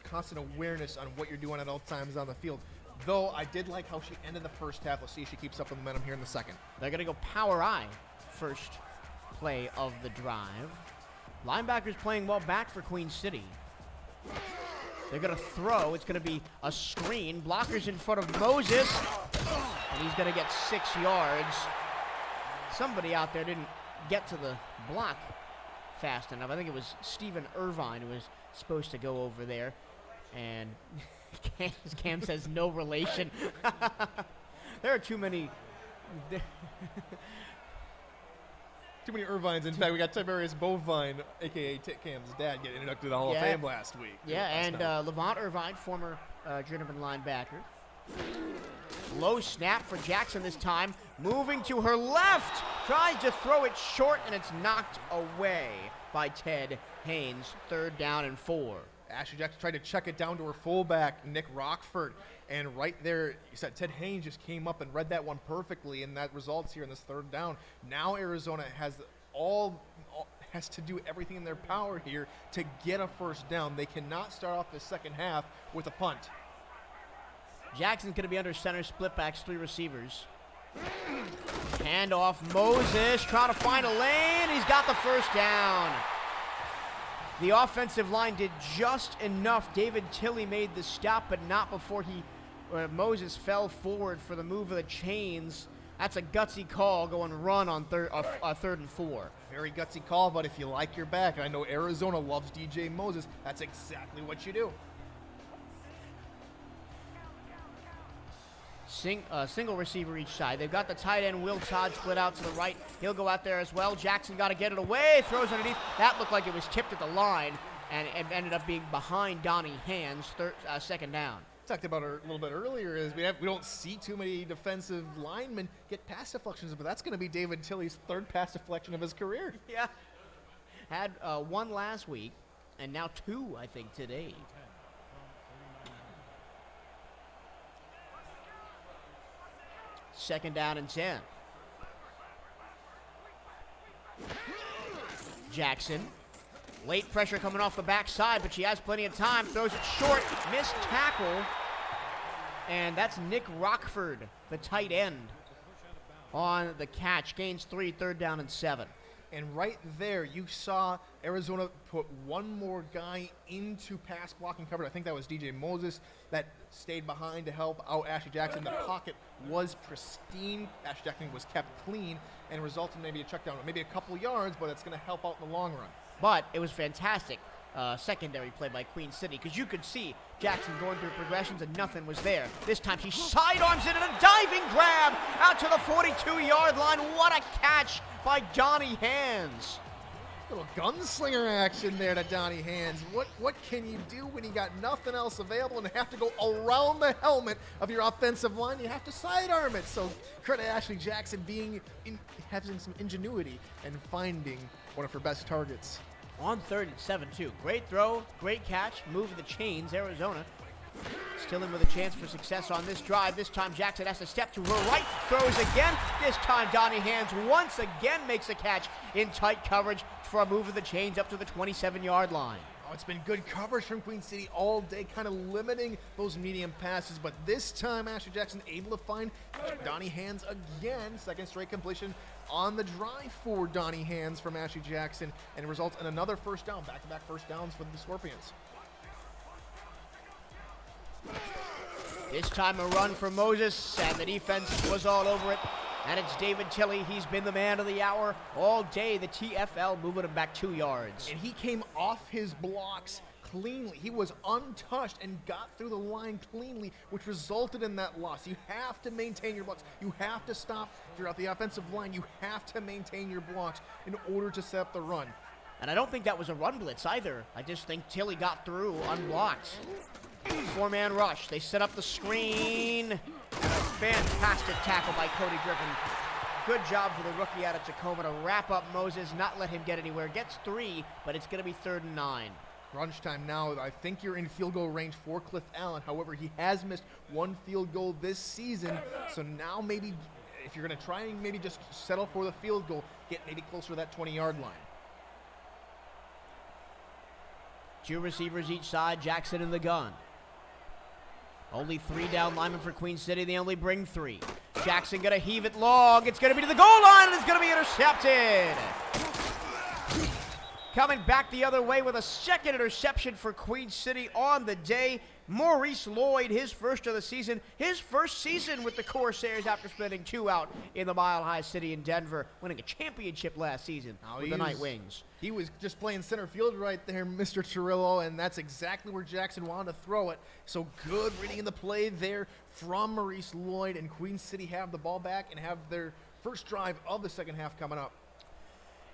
constant awareness on what you're doing at all times on the field. Though I did like how she ended the first half. Let's see if she keeps up the momentum here in the second. They're going to go power I first play of the drive. Linebackers playing well back for Queen City. They're going to throw. It's going to be a screen. Blockers in front of Moses. And he's going to get 6 yards. Somebody out there didn't get to the block fast enough. I think it was Stephen Irvine who was supposed to go over there. And Cam says no relation. There are too many... Too many Irvines. In fact, we got Tiberius Bovine, a.k.a. Cam's dad, getting inducted to the Hall of Fame last week. Yeah, and Levant Irvine, former journeyman linebacker. Low snap for Jackson this time. Moving to her left. Tries to throw it short, and it's knocked away by Ted Haynes. 3rd down and 4. Ashley Jackson tried to check it down to her fullback, Nick Rockford. And right there, you said Ted Haynes just came up and read that one perfectly, and that results here in this 3rd down. Now Arizona has has to do everything in their power here to get a 1st down. They cannot start off the second half with a punt. Jackson's going to be under center, split backs, 3 receivers. Hand off Moses, trying to find a lane. He's got the 1st down. The offensive line did just enough. David Tilley made the stop, but not before Moses fell forward for the move of the chains. That's a gutsy call, going run on 3rd and 4. Very gutsy call, but if you like your back, and I know Arizona loves DJ Moses, that's exactly what you do. Single receiver each side. They've got the tight end, Will Todd, split out to the right. He'll go out there as well. Jackson got to get it away. Throws underneath. That looked like it was tipped at the line, and it ended up being behind Donnie Hands. 2nd down. Talked about it a little bit earlier is we don't see too many defensive linemen get pass deflections, but that's going to be David Tilley's 3rd pass deflection of his career. Yeah. Had 1 last week, and now 2, I think, today. Second down and 10. Jackson. Late pressure coming off the backside, but she has plenty of time. Throws it short. Missed tackle. And that's Nick Rockford, the tight end, on the catch. Gains 3, 3rd down and 7. And right there, you saw Arizona put one more guy into pass blocking coverage. I think that was DJ Moses that stayed behind to help out Ashley Jackson. The pocket was pristine. Ashley Jackson was kept clean and resulted in maybe a check down, maybe a couple yards, but it's going to help out in the long run. But it was fantastic secondary play by Queen City, because you could see Jackson going through progressions and nothing was there. This time she sidearms it and a diving grab out to the 42-yard line. What a catch by Donnie Hands. Little gunslinger action there to Donnie Hands. What can you do when you got nothing else available and have to go around the helmet of your offensive line? You have to sidearm it. So credit Ashley Jackson having some ingenuity and finding one of her best targets. On 3rd and 7, too. Great throw, great catch, moving the chains. Arizona still in with a chance for success on this drive. This time Jackson has to step to her right, throws again. This time Donnie Hands once again makes a catch in tight coverage for a move of the chains up to the 27-yard line. Oh, it's been good coverage from Queen City all day, kind of limiting those medium passes, but this time Ashley Jackson able to find Donnie Hands again. Second straight completion on the drive for Donnie Hands from Ashley Jackson, and it results in another first down, back-to-back first downs for the Scorpions. This time a run for Moses, and the defense was all over it. And it's David Tilley. He's been the man of the hour all day. The TFL moving him back 2 yards. And he came off his blocks cleanly. He was untouched and got through the line cleanly, which resulted in that loss. You have to maintain your blocks. You have to stop. If you're at the offensive line, you have to maintain your blocks in order to set up the run. And I don't think that was a run blitz either. I just think Tilley got through unblocked. 4-man rush. They set up the screen. And a fantastic tackle by Cody Griffin. Good job for the rookie out of Tacoma to wrap up Moses, not let him get anywhere. Gets 3, but it's going to be 3rd and 9. Crunch time now. I think you're in field goal range for Cliff Allen. However, he has missed 1 field goal this season. So now maybe if you're going to try and maybe just settle for the field goal, get maybe closer to that 20-yard line. 2 receivers each side. Jackson in the gun. Only 3 down linemen for Queen City. They only bring 3. Jackson going to heave it long. It's going to be to the goal line, and it's going to be intercepted. Coming back the other way with a second interception for Queen City on the day. Maurice Lloyd, his first of the season. His first season with the Corsairs after spending 2 out in the Mile High City in Denver, winning a championship last season with the Night Wings. He was just playing center field right there, Mr. Cirillo, and that's exactly where Jackson wanted to throw it. So good reading in the play there from Maurice Lloyd, and Queen City have the ball back and have their first drive of the second half coming up.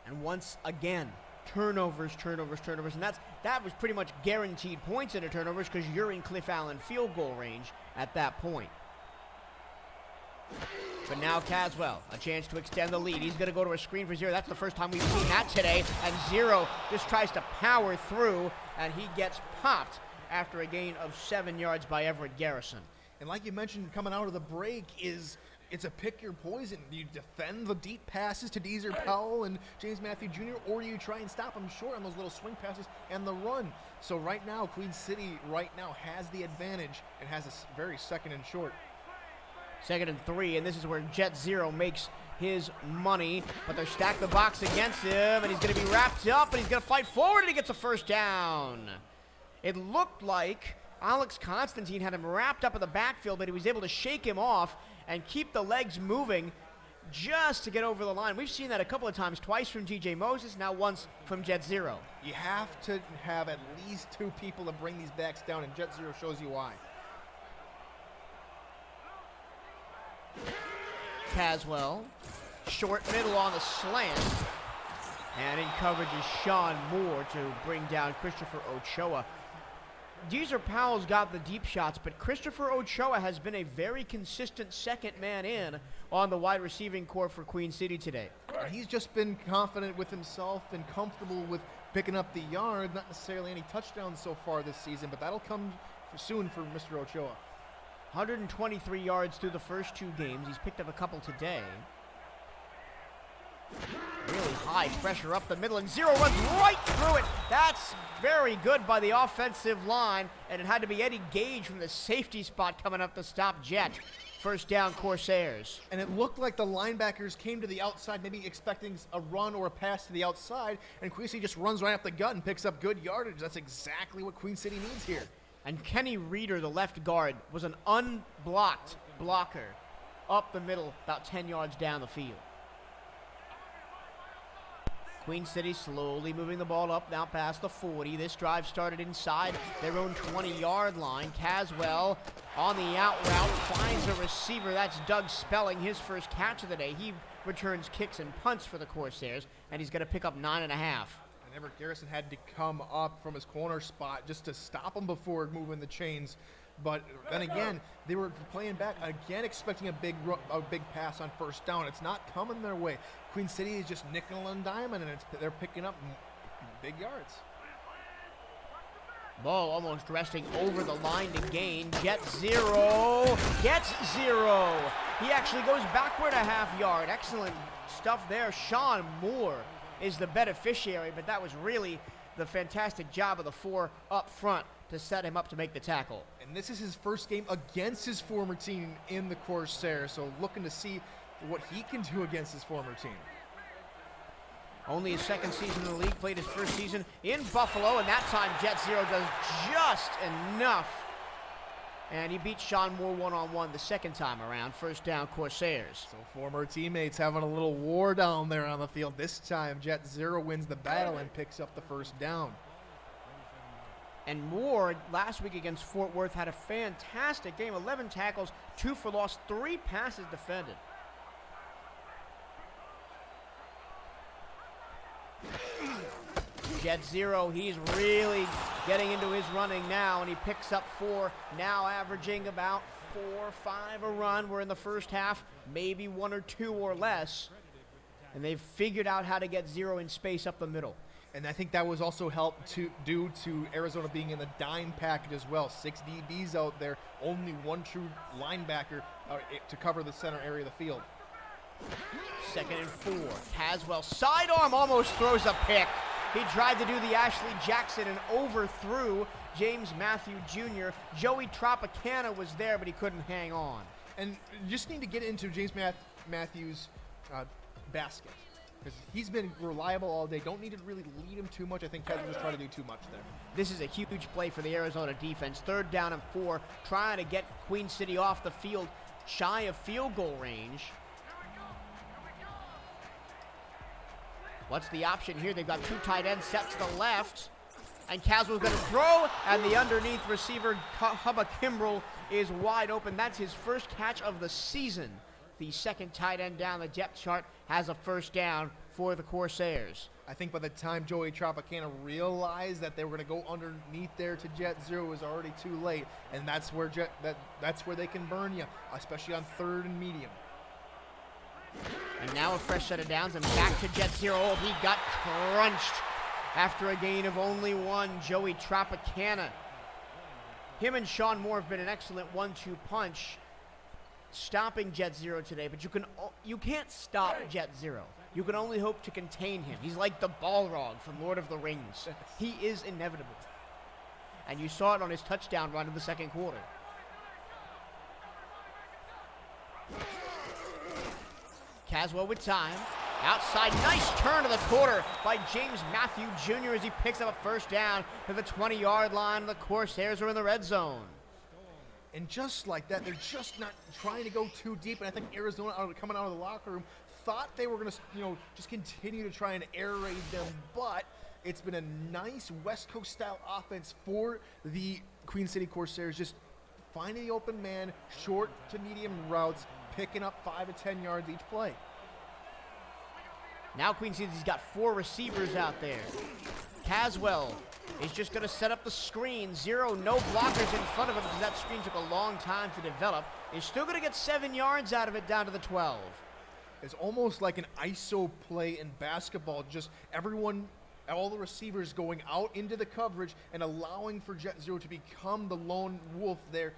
And once again, turnovers, and that was pretty much guaranteed points into turnovers because you're in Cliff Allen field goal range at that point. But now Caswell, a chance to extend the lead. He's going to go to a screen for 0. That's the first time we've seen that today. And 0 just tries to power through, and he gets popped after a gain of 7 yards by Everett Garrison. And like you mentioned, coming out of the break it's a pick your poison. Do you defend the deep passes to Deezer Powell and James Matthew Jr., or do you try and stop them short on those little swing passes and the run? So right now, Queen City has the advantage and has a very second and short. 2nd and 3, and this is where Jet Zero makes his money, but they're stacked the box against him, and he's going to be wrapped up, and he's going to fight forward, and he gets a first down. It looked like Alex Constantine had him wrapped up in the backfield, but he was able to shake him off and keep the legs moving just to get over the line. We've seen that a couple of times, twice from DJ Moses, now once from Jet Zero. You have to have at least 2 people to bring these backs down, and Jet Zero shows you why. Caswell, short middle on the slant, and in coverage is Sean Moore to bring down Christopher Ochoa. Deezer Powell's got the deep shots, but Christopher Ochoa has been a very consistent second man in on the wide receiving corps for Queen City today. He's just been confident with himself and comfortable with picking up the yard, not necessarily any touchdowns so far this season, but that'll come soon for Mr. Ochoa. 123 yards through the first 2 games. He's picked up a couple today. Really high pressure up the middle, and 0 runs right through it. That's very good by the offensive line, and it had to be Eddie Gage from the safety spot coming up to stop Jet. First down, Corsairs. And it looked like the linebackers came to the outside, maybe expecting a run or a pass to the outside, and Queen City just runs right up the gut and picks up good yardage. That's exactly what Queen City needs here. And Kenny Reeder, the left guard, was an unblocked blocker up the middle, about 10 yards down the field. Queen City slowly moving the ball up now past the 40. This drive started inside their own 20-yard line. Caswell on the out route finds a receiver. That's Doug Spelling, his first catch of the day. He returns kicks and punts for the Corsairs, and he's going to pick up 9.5. And Everett Garrison had to come up from his corner spot just to stop him before moving the chains. But then again, they were playing back again, expecting a big pass on first down. It's not coming their way. Queen City is just nickel and diming, and they're picking up big yards. Ball almost resting over the line to gain. Jet 0 gets 0. He actually goes backward a half yard. Excellent stuff there. Sean Moore is the beneficiary, but that was really the fantastic job of the 4 up front to set him up to make the tackle. And this is his first game against his former team in the Corsairs, so looking to see what he can do against his former team. Only his second season in the league, played his first season in Buffalo, and that time Jet 0 does just enough. And he beats Sean Moore one-on-one the second time around. First down, Corsairs. So former teammates having a little war down there on the field. This time Jet 0 wins the battle and picks up the first down. And Moore, last week against Fort Worth, had a fantastic game. 11 tackles, 2 for loss, 3 passes defended. Jet 0, he's really getting into his running now, and he picks up 4, now averaging about 4 or 5 a run. We're in the first half, maybe 1 or 2 or less. And they've figured out how to get 0 in space up the middle. And I think that was also helped due to Arizona being in the dime package as well. 6 DBs out there, only 1 true linebacker to cover the center area of the field. Second and 4. Caswell, sidearm, almost throws a pick. He tried to do the Ashley Jackson and overthrew James Matthew Jr. Joey Tropicana was there, but he couldn't hang on. And you just need to get into James Matthews' basket, because he's been reliable all day. Don't need to really lead him too much. I think Kevin was trying to do too much there. This is a huge play for the Arizona defense. Third down and 4, trying to get Queen City off the field, shy of field goal range. What's the option here? They've got 2 tight ends set to the left. And Caswell's going to throw, and the underneath receiver, Hubba Kimbrell, is wide open. That's his first catch of the season. The second tight end down the depth chart has a first down for the Corsairs. I think by the time Joey Tropicana realized that they were going to go underneath there to Jet 0, it was already too late. And that's where that's where they can burn you, especially on 3rd and medium. And now a fresh set of downs and back to Jet 0. Oh, he got crunched after a gain of only 1. Joey Tropicana. Him and Sean Moore have been an excellent 1-2 punch, stopping Jet 0 today. But you can't stop Jet 0. You can only hope to contain him. He's like the Balrog from Lord of the Rings. He is inevitable. And you saw it on his touchdown run in the second quarter. Caswell with time. Outside, nice turn to the quarter by James Matthew Jr. as he picks up a first down to the 20-yard line. The Corsairs are in the red zone. And just like that, they're just not trying to go too deep. And I think Arizona, coming out of the locker room, thought they were going to, just continue to try and air raid them. But it's been a nice West Coast style offense for the Queen City Corsairs, just finding the open man, short to medium routes, picking up 5 to 10 yards each play. Now Queen City's got 4 receivers out there. Caswell is just going to set up the screen. 0, no blockers in front of him because that screen took a long time to develop. He's still going to get 7 yards out of it down to the 12. It's almost like an ISO play in basketball. Just everyone, all the receivers going out into the coverage and allowing for Jet 0 to become the lone wolf there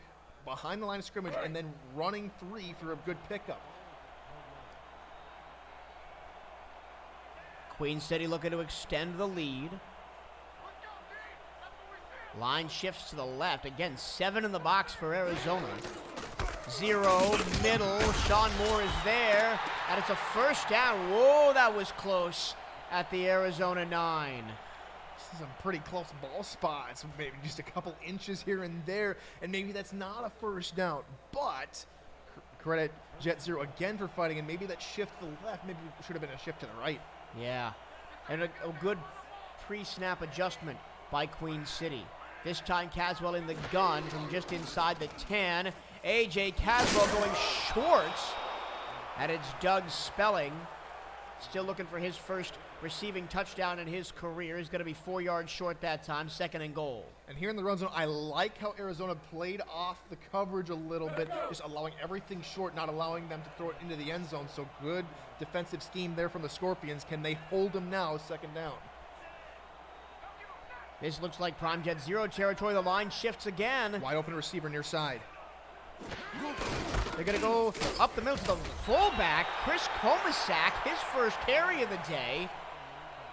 behind the line of scrimmage and then running 3 for a good pickup. Queen City looking to extend the lead. Line shifts to the left. Again, 7 in the box for Arizona. 0, middle. Sean Moore is there, and it's a first down. Whoa, that was close at the Arizona 9. Some pretty close ball spots, maybe just a couple inches here and there, and maybe that's not a first down, but credit Jet Zero again for fighting, and maybe that shift to the left, maybe it should have been a shift to the right. Yeah, and a good pre-snap adjustment by Queen City. This time Caswell in the gun from just inside the 10. AJ Caswell going short, and it's Doug Spelling. Still looking for his first receiving touchdown in his career. He's going to be 4 yards short that time, 2nd and goal. And here in the run zone, I like how Arizona played off the coverage a little bit, just allowing everything short, not allowing them to throw it into the end zone. So good defensive scheme there from the Scorpions. Can they hold them now, 2nd down? This looks like prime Jet Zero territory. The line shifts again. Wide open receiver near side. They're going to go up the middle to the fullback, Chris Komisak, his first carry of the day.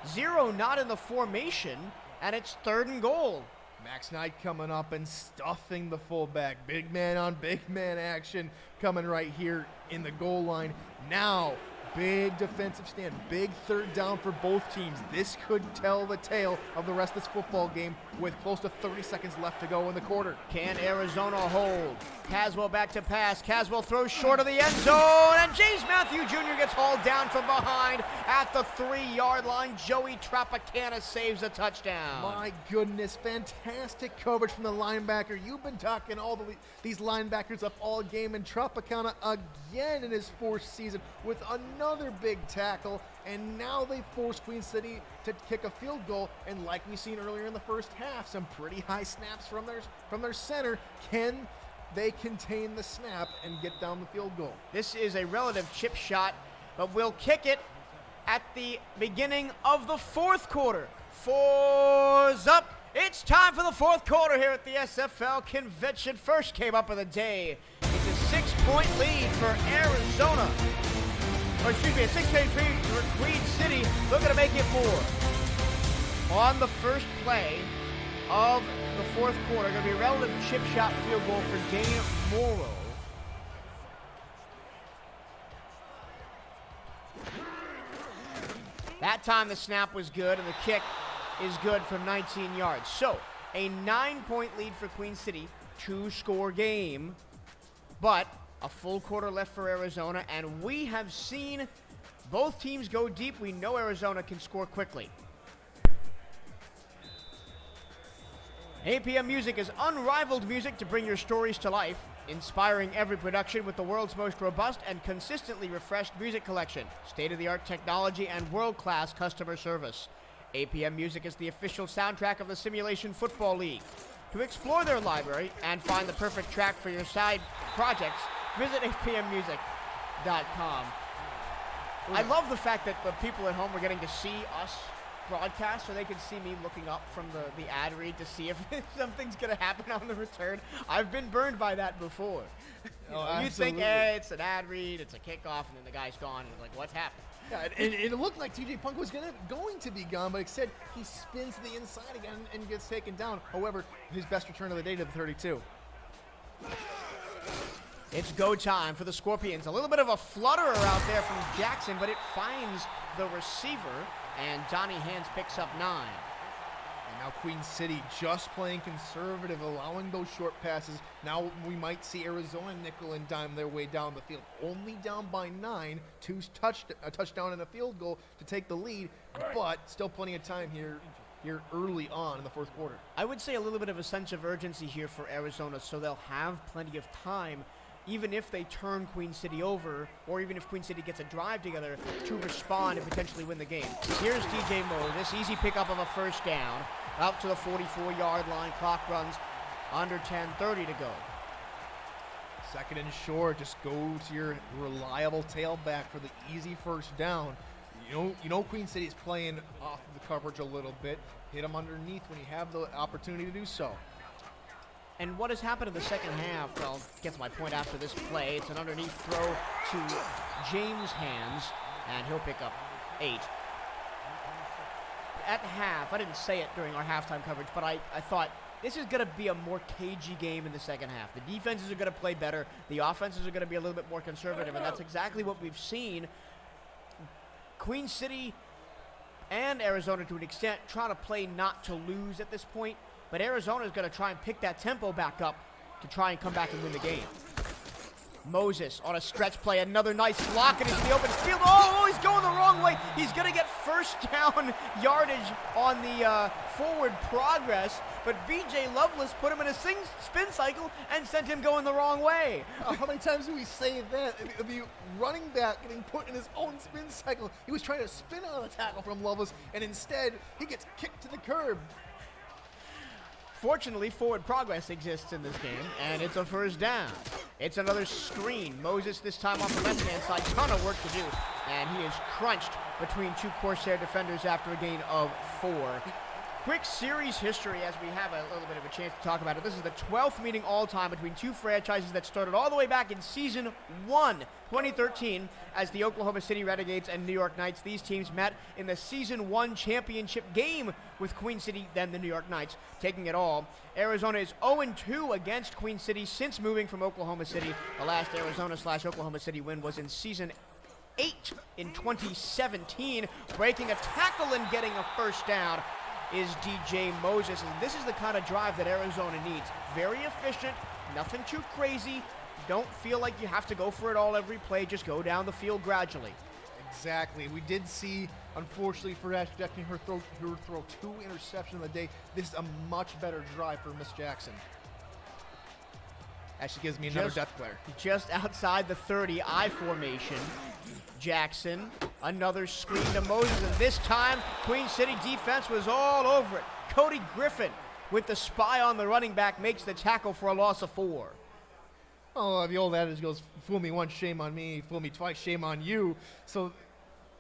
0 not in the formation, and it's 3rd and goal. Max Knight coming up and stuffing the fullback. Big man on big man action coming right here in the goal line. Now, big defensive stand, big 3rd down for both teams. This could tell the tale of the rest of this football game with close to 30 seconds left to go in the quarter. Can Arizona hold? Caswell back to pass. Caswell throws short of the end zone, and James Matthew Jr. gets hauled down from behind at the 3-yard line. Joey Tropicana saves a touchdown. My goodness, fantastic coverage from the linebacker. You've been talking these linebackers up all game, and Tropicana again in his 4th season with another big tackle, and now they force Queen City to kick a field goal, and like we seen earlier in the first half, some pretty high snaps from their center. Can they contain the snap and get down the field goal? This is a relative chip shot, but we'll kick it at the beginning of the 4th quarter. 4's up. It's time for the 4th quarter here at the SFL Convention. First game up of the day. It's a 6-point lead for Arizona. Or excuse me, a 6-point lead for Queen City. Looking to make it more. On the first play of the 4th quarter, going to be a relative chip shot field goal for Dane Morrow. That time the snap was good, and the kick is good from 19 yards. So, a 9-point lead for Queen City, 2-score game, but a full quarter left for Arizona, and we have seen both teams go deep. We know Arizona can score quickly. APM Music is unrivaled music to bring your stories to life, inspiring every production with the world's most robust and consistently refreshed music collection, state-of-the-art technology, and world-class customer service. APM Music is the official soundtrack of the Simulation Football League. To explore their library and find the perfect track for your side projects, visit apmmusic.com. I love the fact that the people at home are getting to see us broadcast, so they can see me looking up from the ad read to see if something's going to happen on the return. I've been burned by that before. You think, hey, it's an ad read, it's a kickoff, and then the guy's gone, and it's like, what's happened? Yeah, and it looked like TJ Punk was going to be gone, but instead he spins to the inside again and gets taken down. However, his best return of the day to the 32. It's go time for the Scorpions. A little bit of a flutterer out there from Jackson, but it finds the receiver, and Donnie Hands picks up 9. And now Queen City just playing conservative, allowing those short passes. Now we might see Arizona nickel and dime their way down the field. Only down by 9, a touchdown and a field goal to take the lead, but still plenty of time here early on in the 4th quarter. I would say a little bit of a sense of urgency here for Arizona, so they'll have plenty of time, even if they turn Queen City over, or even if Queen City gets a drive together, to respond and potentially win the game. Here's DJ Moore, this easy pickup of a first down, out to the 44-yard line. Clock runs under 10:30 to go. 2nd and short, just go to your reliable tailback for the easy first down. You know Queen City's playing off of the coverage a little bit. Hit them underneath when you have the opportunity to do so. And what has happened in the second half, well, gets my point after this play. It's an underneath throw to James Hands, and he'll pick up 8. at half, I didn't say it during our halftime coverage, but I thought this is going to be a more cagey game in the second half. The defenses are going to play better. The offenses are going to be a little bit more conservative, and that's exactly what we've seen. Queen City and Arizona, to an extent, trying to play not to lose at this point, but Arizona is going to try and pick that tempo back up to try and come back and win the game. Moses on a stretch play, another nice block, and into the open field. Oh, he's going the wrong way. He's going to get first down yardage on the forward progress, but BJ Lovelace put him in a spin cycle and sent him going the wrong way. How many times do we say that? The running back getting put in his own spin cycle. He was trying to spin on a tackle from Lovelace, and instead he gets kicked to the curb. Fortunately, forward progress exists in this game, and it's a first down. It's another screen. Moses this time off the left-hand side. Ton of work to do, and he is crunched between two Corsair defenders after a gain of 4. Quick series history as we have a little bit of a chance to talk about it. This is the 12th meeting all-time between two franchises that started all the way back in Season 1, 2013, as the Oklahoma City Renegades and New York Knights. These teams met in the Season 1 championship game with Queen City, then the New York Knights, taking it all. Arizona is 0-2 against Queen City since moving from Oklahoma City. The last Arizona/Oklahoma City win was in Season 8 in 2017, breaking a tackle and getting a first down is DJ Moses, and this is the kind of drive that Arizona needs. Very efficient, nothing too crazy. Don't feel like you have to go for it all every play. Just go down the field gradually. Exactly. We did see, unfortunately for Ash Jackson, her throw 2 interceptions of the day. This is a much better drive for Miss Jackson. Actually gives me another death player. Just outside the 30, I formation. Jackson, another screen to Moses, and this time Queen City defense was all over it. Cody Griffin with the spy on the running back makes the tackle for a loss of 4. Oh, the old adage goes, fool me once, shame on me. Fool me twice, shame on you. So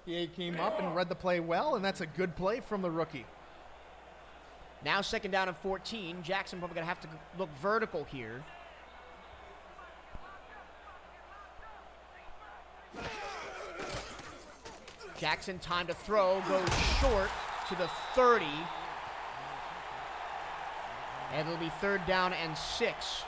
he came up and read the play well, and that's a good play from the rookie. Now second down and 14. Jackson probably going to have to look vertical here. Jackson, time to throw, goes short to the 30. And it'll be third down and 6.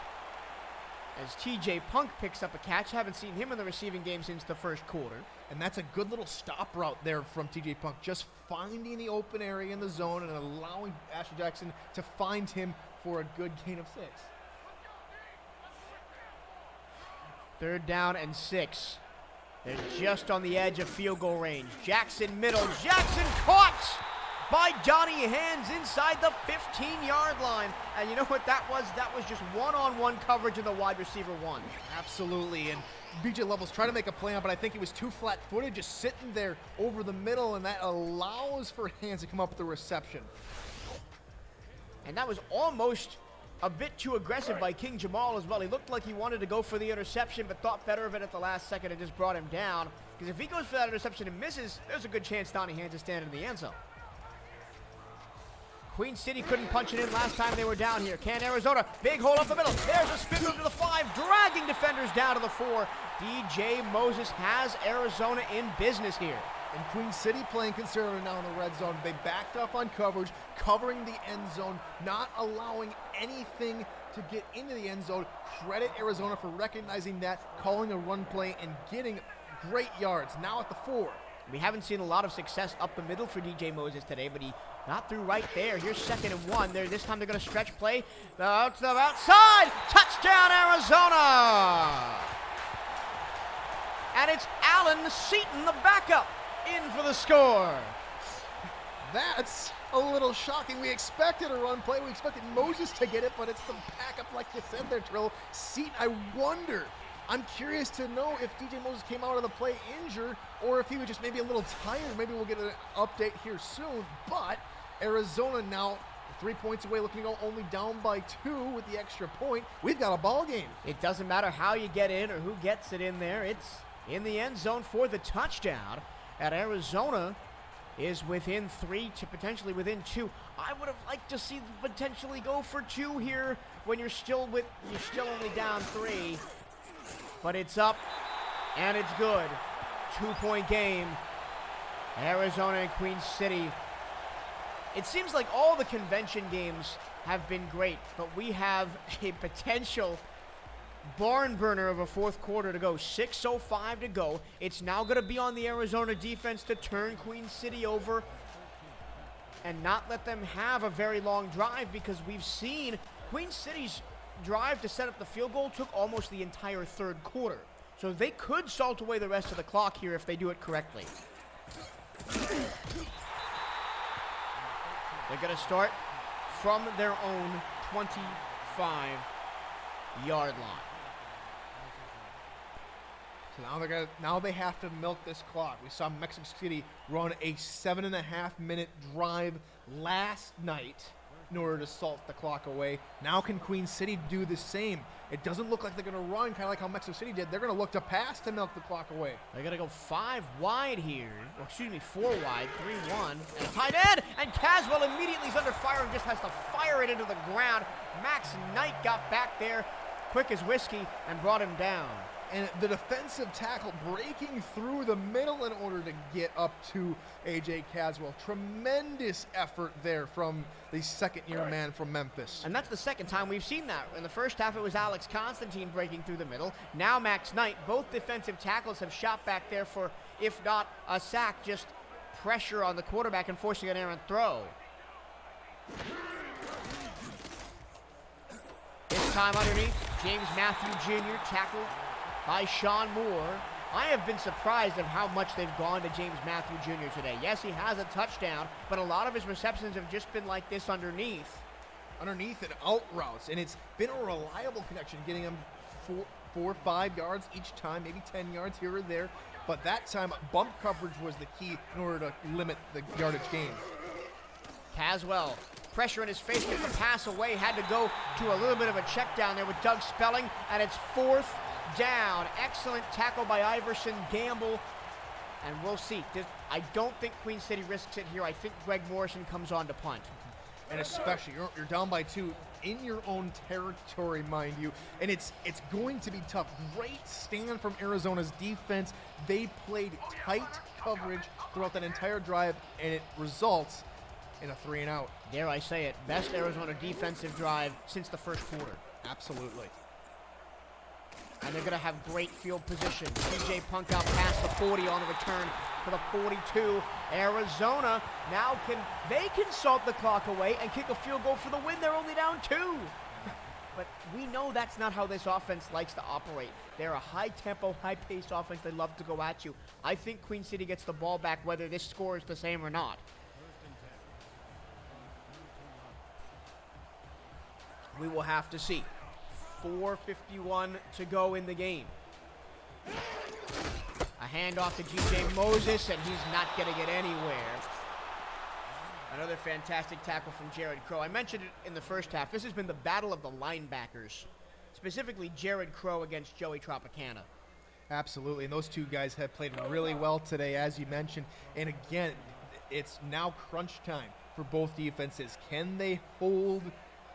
As TJ Punk picks up a catch. Haven't seen him in the receiving game since the first quarter. And that's a good little stop route there from TJ Punk. Just finding the open area in the zone and allowing Ashley Jackson to find him for a good gain of 6. Third down and 6. They're just on the edge of field goal range. Jackson middle. Jackson caught by Johnny Hands inside the 15-yard line. And you know what that was? That was just one-on-one coverage of the wide receiver 1. Absolutely. And BJ Lovelace tried to make a play on, but I think he was too flat-footed, just sitting there over the middle, and that allows for Hands to come up with the reception. And that was almost a bit too aggressive by King Jamal as well. He looked like he wanted to go for the interception, but thought better of it at the last second and just brought him down. Because if he goes for that interception and misses, there's a good chance Donnie Hands is standing in the end zone. Queen City couldn't punch it in last time they were down here. Can Arizona? Big hole up the middle. There's a spin move to the 5, dragging defenders down to the 4. DJ Moses has Arizona in business here. And Queen City playing conservative now in the red zone. They backed up on coverage, covering the end zone, not allowing anything to get into the end zone. Credit Arizona for recognizing that, calling a run play, and getting great yards. Now at the 4. We haven't seen a lot of success up the middle for DJ Moses today, but he got through right there. Here's 2nd and 1. This time they're going to stretch play. Out to the outside. Touchdown, Arizona! And it's Alan Seaton, the backup, in for the score. That's a little shocking. We expected a run play. We expected Moses to get it, but it's the backup, like you said there, Trill. Seaton, I wonder. I'm curious to know if DJ Moses came out of the play injured or if he was just maybe a little tired. Maybe we'll get an update here soon. But Arizona now 3 points away, looking to go only down by 2 with the extra point. We've got a ball game. It doesn't matter how you get in or who gets it in there. It's in the end zone for the touchdown. And Arizona is within 3 to potentially within 2. I would have liked to see them potentially go for 2 here when you're still only down 3. But it's up, and it's good. 2-point game. Arizona and Queen City It seems like all the convention games have been great, but we have a potential barn burner of a fourth quarter to go. 6:05 to go. It's now going to be on the Arizona defense to turn Queen City over and not let them have a very long drive, because we've seen Queen City's drive to set up the field goal took almost the entire third quarter. So they could salt away the rest of the clock here if they do it correctly. They're going to start from their own 25-yard line. So now they have to milk this clock. We saw Mexico City run a 7.5-minute drive last night in order to salt the clock away. Now can Queen City do the same? It doesn't look like they're going to run kind of like how Mexico City did. They're going to look to pass to milk the clock away. They're going to go 5 wide here. Or excuse me, 4 wide, 3-1. And a tight end. And Caswell immediately is under fire and just has to fire it into the ground. Max Knight got back there quick as whiskey and brought him down. And the defensive tackle breaking through the middle in order to get up to A.J. Caswell. Tremendous effort there from the second-year man from Memphis. And that's the second time we've seen that. In the first half, it was Alex Constantine breaking through the middle. Now Max Knight. Both defensive tackles have shot back there for, if not a sack, just pressure on the quarterback and forcing an errant throw. This time underneath, James Matthew Jr. tackled by Sean Moore. I have been surprised at how much they've gone to James Matthew Jr. today. Yes, he has a touchdown, but a lot of his receptions have just been like this underneath. Underneath and out routes, and it's been a reliable connection, getting him 4 or 5 yards each time, maybe 10 yards here or there. But that time, bump coverage was the key in order to limit the yardage gain. Caswell, pressure in his face, gets the pass away, had to go to a little bit of a check down there with Doug Spelling, and it's 4th down. Excellent tackle by Iverson Gamble, and we'll see. I don't think Queen City risks it here. I think Greg Morrison comes on to punt. And especially, you're down by 2 in your own territory, mind you, and it's going to be tough. Great stand from Arizona's defense. They played tight coverage throughout that entire drive, and it results in a 3-and-out. Dare I say it, best Arizona defensive drive since the first quarter. Absolutely. And they're going to have great field position. TJ Punk out past the 40 on the return to the 42. Arizona now can salt the clock away and kick a field goal for the win. They're only down 2. But we know that's not how this offense likes to operate. They're a high-tempo, high-paced offense. They love to go at you. I think Queen City gets the ball back whether this score is the same or not. We will have to see. 4:51 to go in the game. A handoff to G.J. Moses, and he's not going to get anywhere. Another fantastic tackle from Jared Crow. I mentioned it in the first half. This has been the battle of the linebackers, specifically Jared Crow against Joey Tropicana. Absolutely, and those two guys have played really well today, as you mentioned. And again, it's now crunch time for both defenses. Can they hold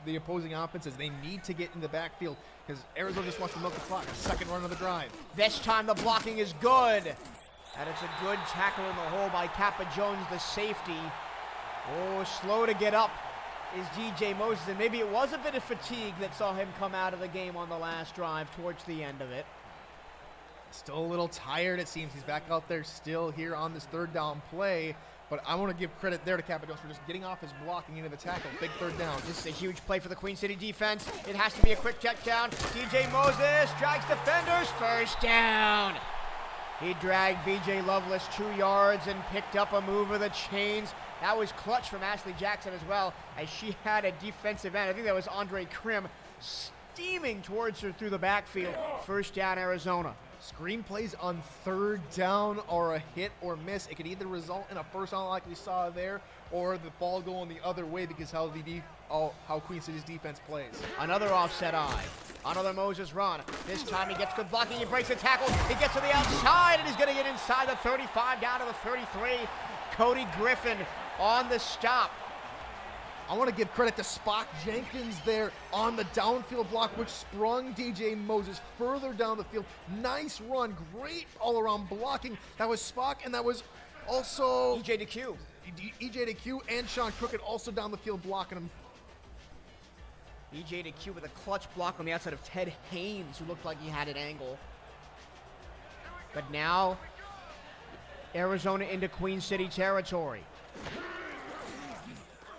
the opposing offenses? They need to get in the backfield because Arizona just wants to milk the clock. Second run of the drive. This time the blocking is good. And it's a good tackle in the hole by Kappa Jones, the safety. Oh, slow to get up is DJ Moses. And maybe it was a bit of fatigue that saw him come out of the game on the last drive towards the end of it. Still a little tired, it seems. He's back out there still here on this third down play. But I want to give credit there to Capados for just getting off his blocking into the tackle. Big third down. This is a huge play for the Queen City defense. It has to be a quick check down. DJ Moses drags defenders. First down. He dragged BJ Lovelace 2 yards and picked up a move of the chains. That was clutch from Ashley Jackson as well, as she had a defensive end. I think that was Andre Krim steaming towards her through the backfield. First down, Arizona. Screen plays on third down are a hit or miss. It could either result in a first down like we saw there, or the ball going the other way because how Queen City's defense plays. Another offset eye. Another Moses run. This time he gets good blocking. He breaks the tackle. He gets to the outside, and he's going to get inside the 35 down to the 33. Cody Griffin on the stop. I want to give credit to Spock Jenkins there on the downfield block, which sprung DJ Moses further down the field. Nice run, great all-around blocking. That was Spock, and that was also EJ DeQ. EJ to Q and Sean Crooked also down the field blocking him. EJ to Q with a clutch block on the outside of Ted Haynes, who looked like he had an angle. But now, Arizona into Queen City territory.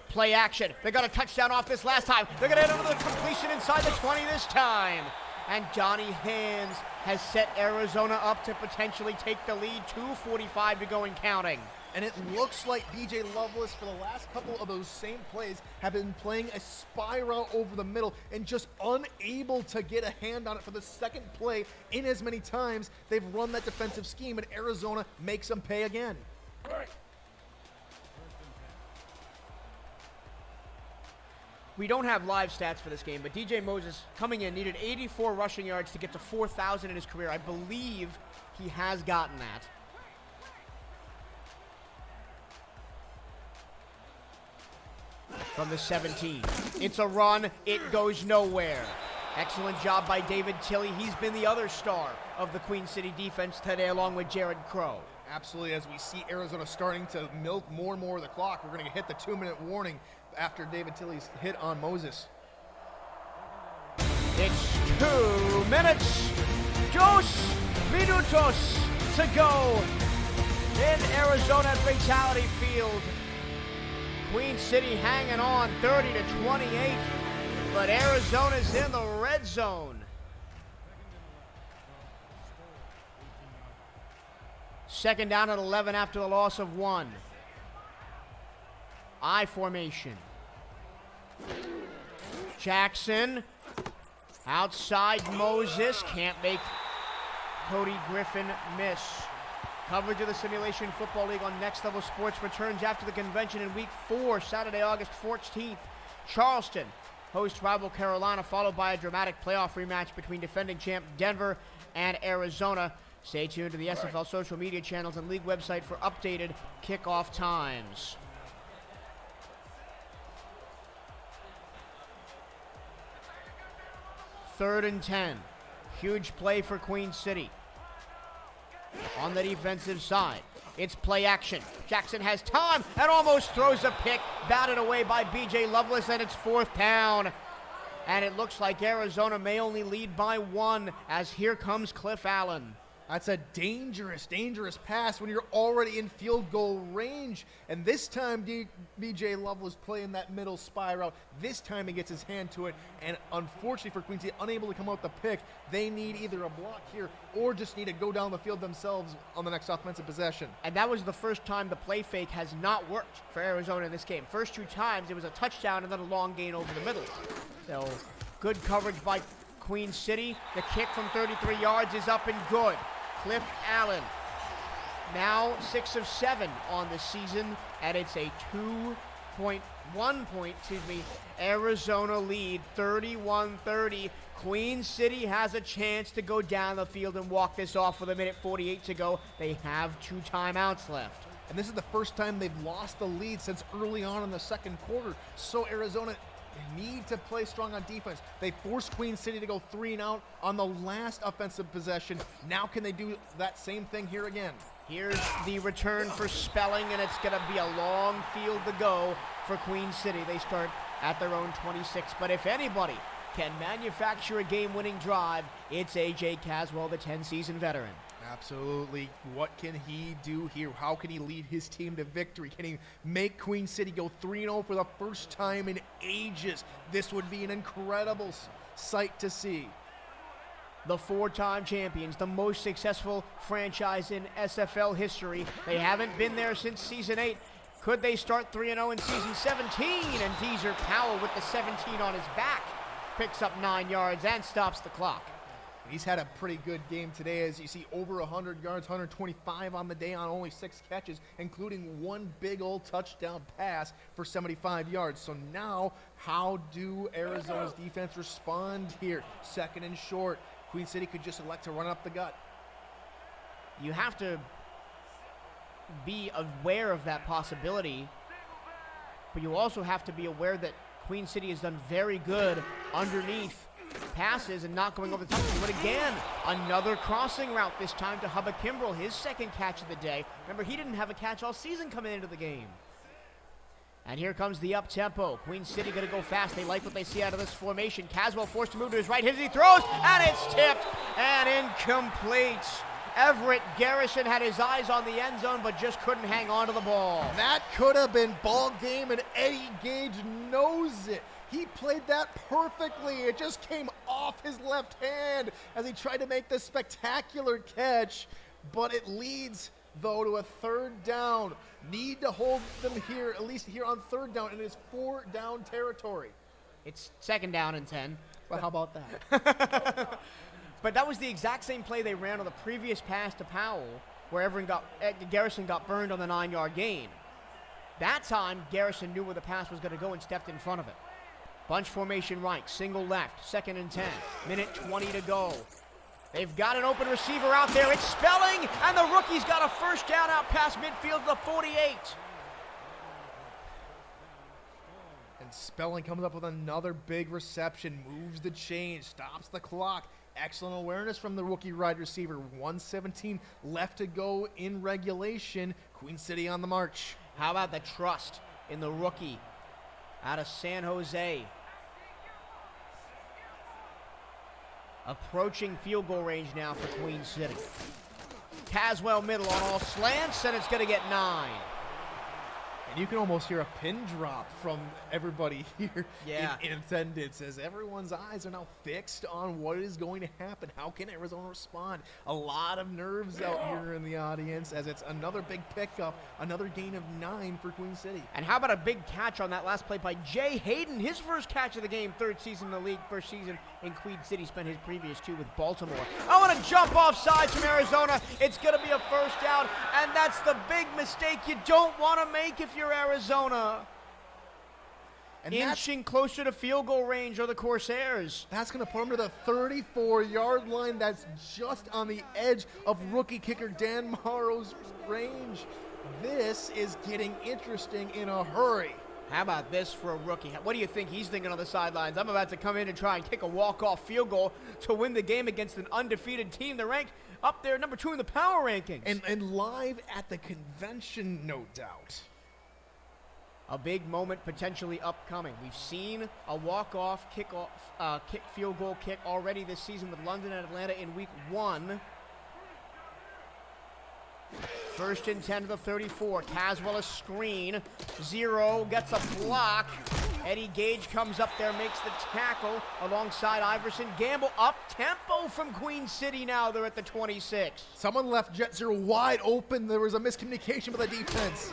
Play action. They got a touchdown off this last time. They're going to hit another completion inside the 20 this time. And Johnny Hands has set Arizona up to potentially take the lead. 2:45 to go and counting. And it looks like DJ Lovelace, for the last couple of those same plays, have been playing a spy route over the middle and just unable to get a hand on it for the second play in as many times. They've run that defensive scheme, and Arizona makes them pay again. We don't have live stats for this game, but DJ Moses coming in needed 84 rushing yards to get to 4,000 in his career. I believe he has gotten that. From the 17. It's a run. It goes nowhere. Excellent job by David Tilley. He's been the other star of the Queen City defense today, along with Jared Crow. Absolutely, as we see Arizona starting to milk more and more of the clock. We're going to hit the 2-minute warning after David Tilley's hit on Moses. It's 2 minutes, 2 minutos to go in Arizona at Fatality Field. Queen City hanging on 30-28, but Arizona's in the red zone. Second down at 11 after the loss of 1. I formation. Jackson outside Moses, can't make Cody Griffin miss. Coverage of the Simulation Football League on Next Level Sports returns after the convention in week 4, Saturday, August 14th. Charleston hosts rival Carolina, followed by a dramatic playoff rematch between defending champ Denver and Arizona. Stay tuned to the SFL social media channels and league website for updated kickoff times. Third and 10. Huge play for Queen City. On the defensive side, it's play action. Jackson has time and almost throws a pick, batted away by BJ Lovelace, and it's 4th down. And it looks like Arizona may only lead by 1, as here comes Cliff Allen. That's a dangerous, dangerous pass when you're already in field goal range. And this time, BJ Lovelace playing that middle spy route. This time he gets his hand to it. And unfortunately for Queen City, unable to come out with the pick. They need either a block here or just need to go down the field themselves on the next offensive possession. And that was the first time the play fake has not worked for Arizona in this game. First 2 times, it was a touchdown and then a long gain over the middle. So good coverage by Queen City. The kick from 33 yards is up and good. Cliff Allen, now 6 of 7 on the season, and it's a 2.1 Arizona lead, 31-30. Queen City has a chance to go down the field and walk this off with 1:48 to go. They have 2 timeouts left. And this is the first time they've lost the lead since early on in the second quarter. So Arizona need to play strong on defense. They forced Queen City to go 3 and out on the last offensive possession. Now can they do that same thing here again? Here's the return for Spelling, and it's going to be a long field to go for Queen City. They start at their own 26, but if anybody can manufacture a game-winning drive, it's A.J. Caswell, the 10-season veteran. Absolutely. What can he do here? How can he lead his team to victory? Can he make Queen City go 3-0 for the first time in ages? This would be an incredible sight to see. The 4-time champions, the most successful franchise in SFL history. They haven't been there since Season 8. Could they start 3-0 in Season 17? And Deezer Powell with the 17 on his back picks up 9 yards and stops the clock. He's had a pretty good game today, as you see, over 100 yards, 125 on the day on only 6 catches, including 1 big old touchdown pass for 75 yards. So now, how do Arizona's defense respond here? 2nd and short. Queen City could just elect to run up the gut. You have to be aware of that possibility, but you also have to be aware that Queen City has done very good underneath passes and not going over the top. But again, another crossing route, this time to Hubba Kimbrell, his 2nd catch of the day. Remember, he didn't have a catch all season coming into the game. And here comes the up-tempo. Queen City going to go fast. They like what they see out of this formation. Caswell forced to move to his right. Hits, he throws, and it's tipped and incomplete. Everett Garrison had his eyes on the end zone, but just couldn't hang on to the ball. That could have been ball game, and Eddie Gage knows it. He played that perfectly. It just came off his left hand as he tried to make this spectacular catch, but it leads, though, to a third down. Need to hold them here, at least here on third down, and it is 4-down territory. It's 2nd down and 10. Well, how about that? But that was the exact same play they ran on the previous pass to Powell, where Garrison got burned on the 9-yard gain. That time, Garrison knew where the pass was going to go and stepped in front of it. Bunch formation right, single left, 2nd and 10, minute 20 to go. They've got an open receiver out there. It's Spelling, and the rookie's got a first down out past midfield to the 48. And Spelling comes up with another big reception, moves the chain, stops the clock. Excellent awareness from the rookie wide receiver. 1:17 left to go in regulation. Queen City on the march. How about the trust in the rookie out of San Jose? Approaching field goal range now for Queen City. Caswell middle on all slants, and it's going to get 9. And you can almost hear a pin drop from everybody here in attendance as everyone's eyes are now fixed on what is going to happen. How can Arizona respond? A lot of nerves out here in the audience as it's another big pickup, another gain of 9 for Queen City. And how about a big catch on that last play by Jay Hayden, his first catch of the game, 3rd season in the league, 1st season in Queen City, spent his previous 2 with Baltimore. I want to jump off sides from Arizona. It's going to be a first down, and that's the big mistake you don't want to make if you're Arizona. And inching closer to field goal range are the Corsairs. That's going to put them to the 34-yard line. That's just on the edge of rookie kicker Dan Morrow's range. This is getting interesting in a hurry. How about this for a rookie? What do you think he's thinking on the sidelines? I'm about to come in and try and kick a walk-off field goal to win the game against an undefeated team. They're ranked up there, number 2 in the power rankings. And live at the convention, no doubt. A big moment potentially upcoming. We've seen a walk-off field goal kick already this season with London and Atlanta in week 1. 1st and 10 to the 34. Caswell a screen. 0 gets a block. Eddie Gage comes up there, makes the tackle alongside Iverson. Gamble up tempo from Queen City now. They're at the 26. Someone left Jet 0 wide open. There was a miscommunication with the defense.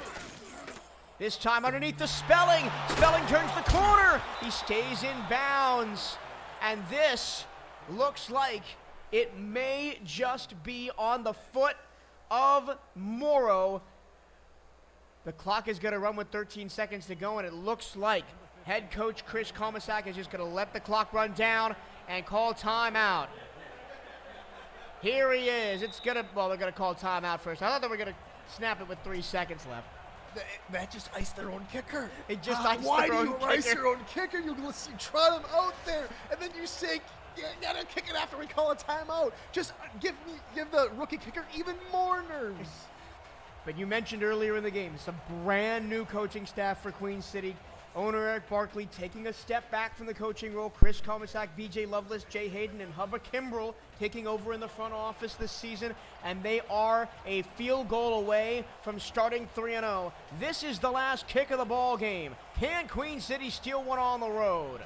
This time underneath the Spelling. Spelling turns the corner. He stays in bounds. And this looks like it may just be on the foot of Morrow. The clock is going to run with 13 seconds to go, and it looks like head coach Chris Komisak is just going to let the clock run down and call timeout. Here he is. They're going to call timeout first. I thought they were going to snap it with 3 seconds left. That just iced their own kicker. It just iced why their own do you kicker? ice your own kicker? You trot him out there, and then you say, "You gotta kick it after we call a timeout." Just give the rookie kicker even more nerves. But you mentioned earlier in the game, it's a brand new coaching staff for Queen City. Owner Eric Barkley taking a step back from the coaching role. Chris Komisak, BJ Lovelace, Jay Hayden, and Hubba Kimbrell taking over in the front office this season. And they are a field goal away from starting 3-0. This is the last kick of the ball game. Can Queen City steal one on the road?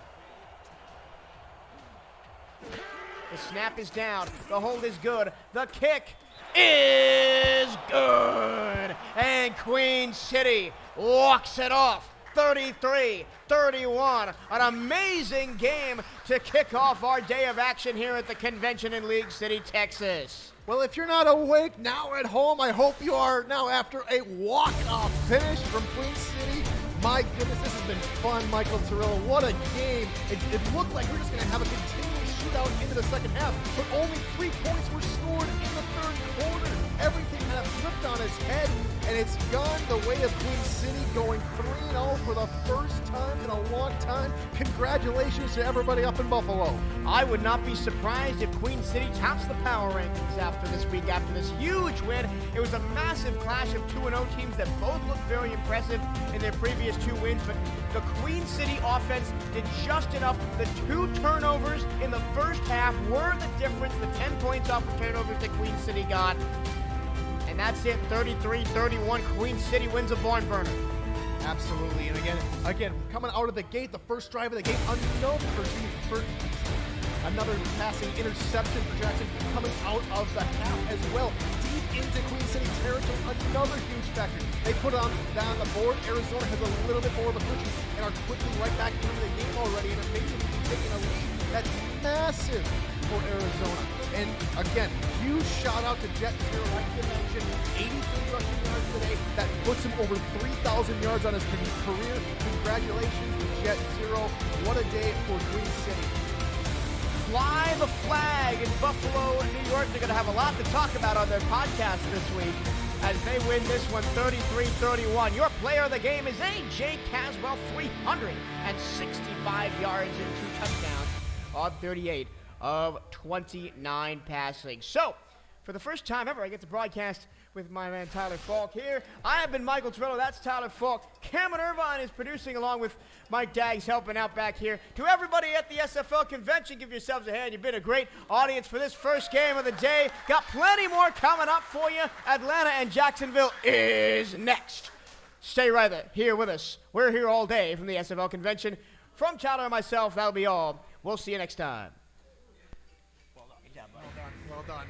The snap is down. The hold is good. The kick is good. And Queen City walks it off. 33-31. An amazing game to kick off our day of action here at the convention in League City, Texas. Well, if you're not awake now at home, I hope you are now after a walk-off finish from Queen City. My goodness, this has been fun, Michael Turillo. What a game. It looked like we're just going to have a continuous shootout into the second half, but only 3 points were scored in the third quarter. Everything kind of flipped on its head, and it's gone the way of Queen City, going 3-0 for the first time in a long time. Congratulations to everybody up in Buffalo. I would not be surprised if Queen City tops the power rankings after this week, after this huge win. It was a massive clash of 2-0 teams that both looked very impressive in their previous 2 wins, but the Queen City offense did just enough. The 2 turnovers in the first half were the difference, the 10 points off the turnovers that Queen City got. And that's it, 33-31, Queen City wins a barn burner. Absolutely, and again, coming out of the gate, the first drive of the game, another passing interception for Jackson coming out of the half as well. Deep into Queen City territory, another huge factor. They put it down the board. Arizona has a little bit more of a cushion and are quickly right back into the game already and are taking a lead. That's massive for Arizona. And again, huge shout out to Jet Zero, like you mentioned, 83 rushing yards today. That puts him over 3,000 yards on his career. Congratulations to Jet Zero. What a day for Queen City. Fly the flag in Buffalo and New York. They're going to have a lot to talk about on their podcast this week as they win this one 33-31. Your player of the game is A.J. Caswell, 365 yards and 2 touchdowns on 38 of 29 passing. So, for the first time ever, I get to broadcast with my man Tyler Falk here. I have been Michael Toretto, that's Tyler Falk. Cameron Irvine is producing along with Mike Daggs helping out back here. To everybody at the SFL convention, give yourselves a hand. You've been a great audience for this first game of the day. Got plenty more coming up for you. Atlanta and Jacksonville is next. Stay right there, here with us. We're here all day from the SFL convention. From Tyler and myself, that'll be all. We'll see you next time. Well done.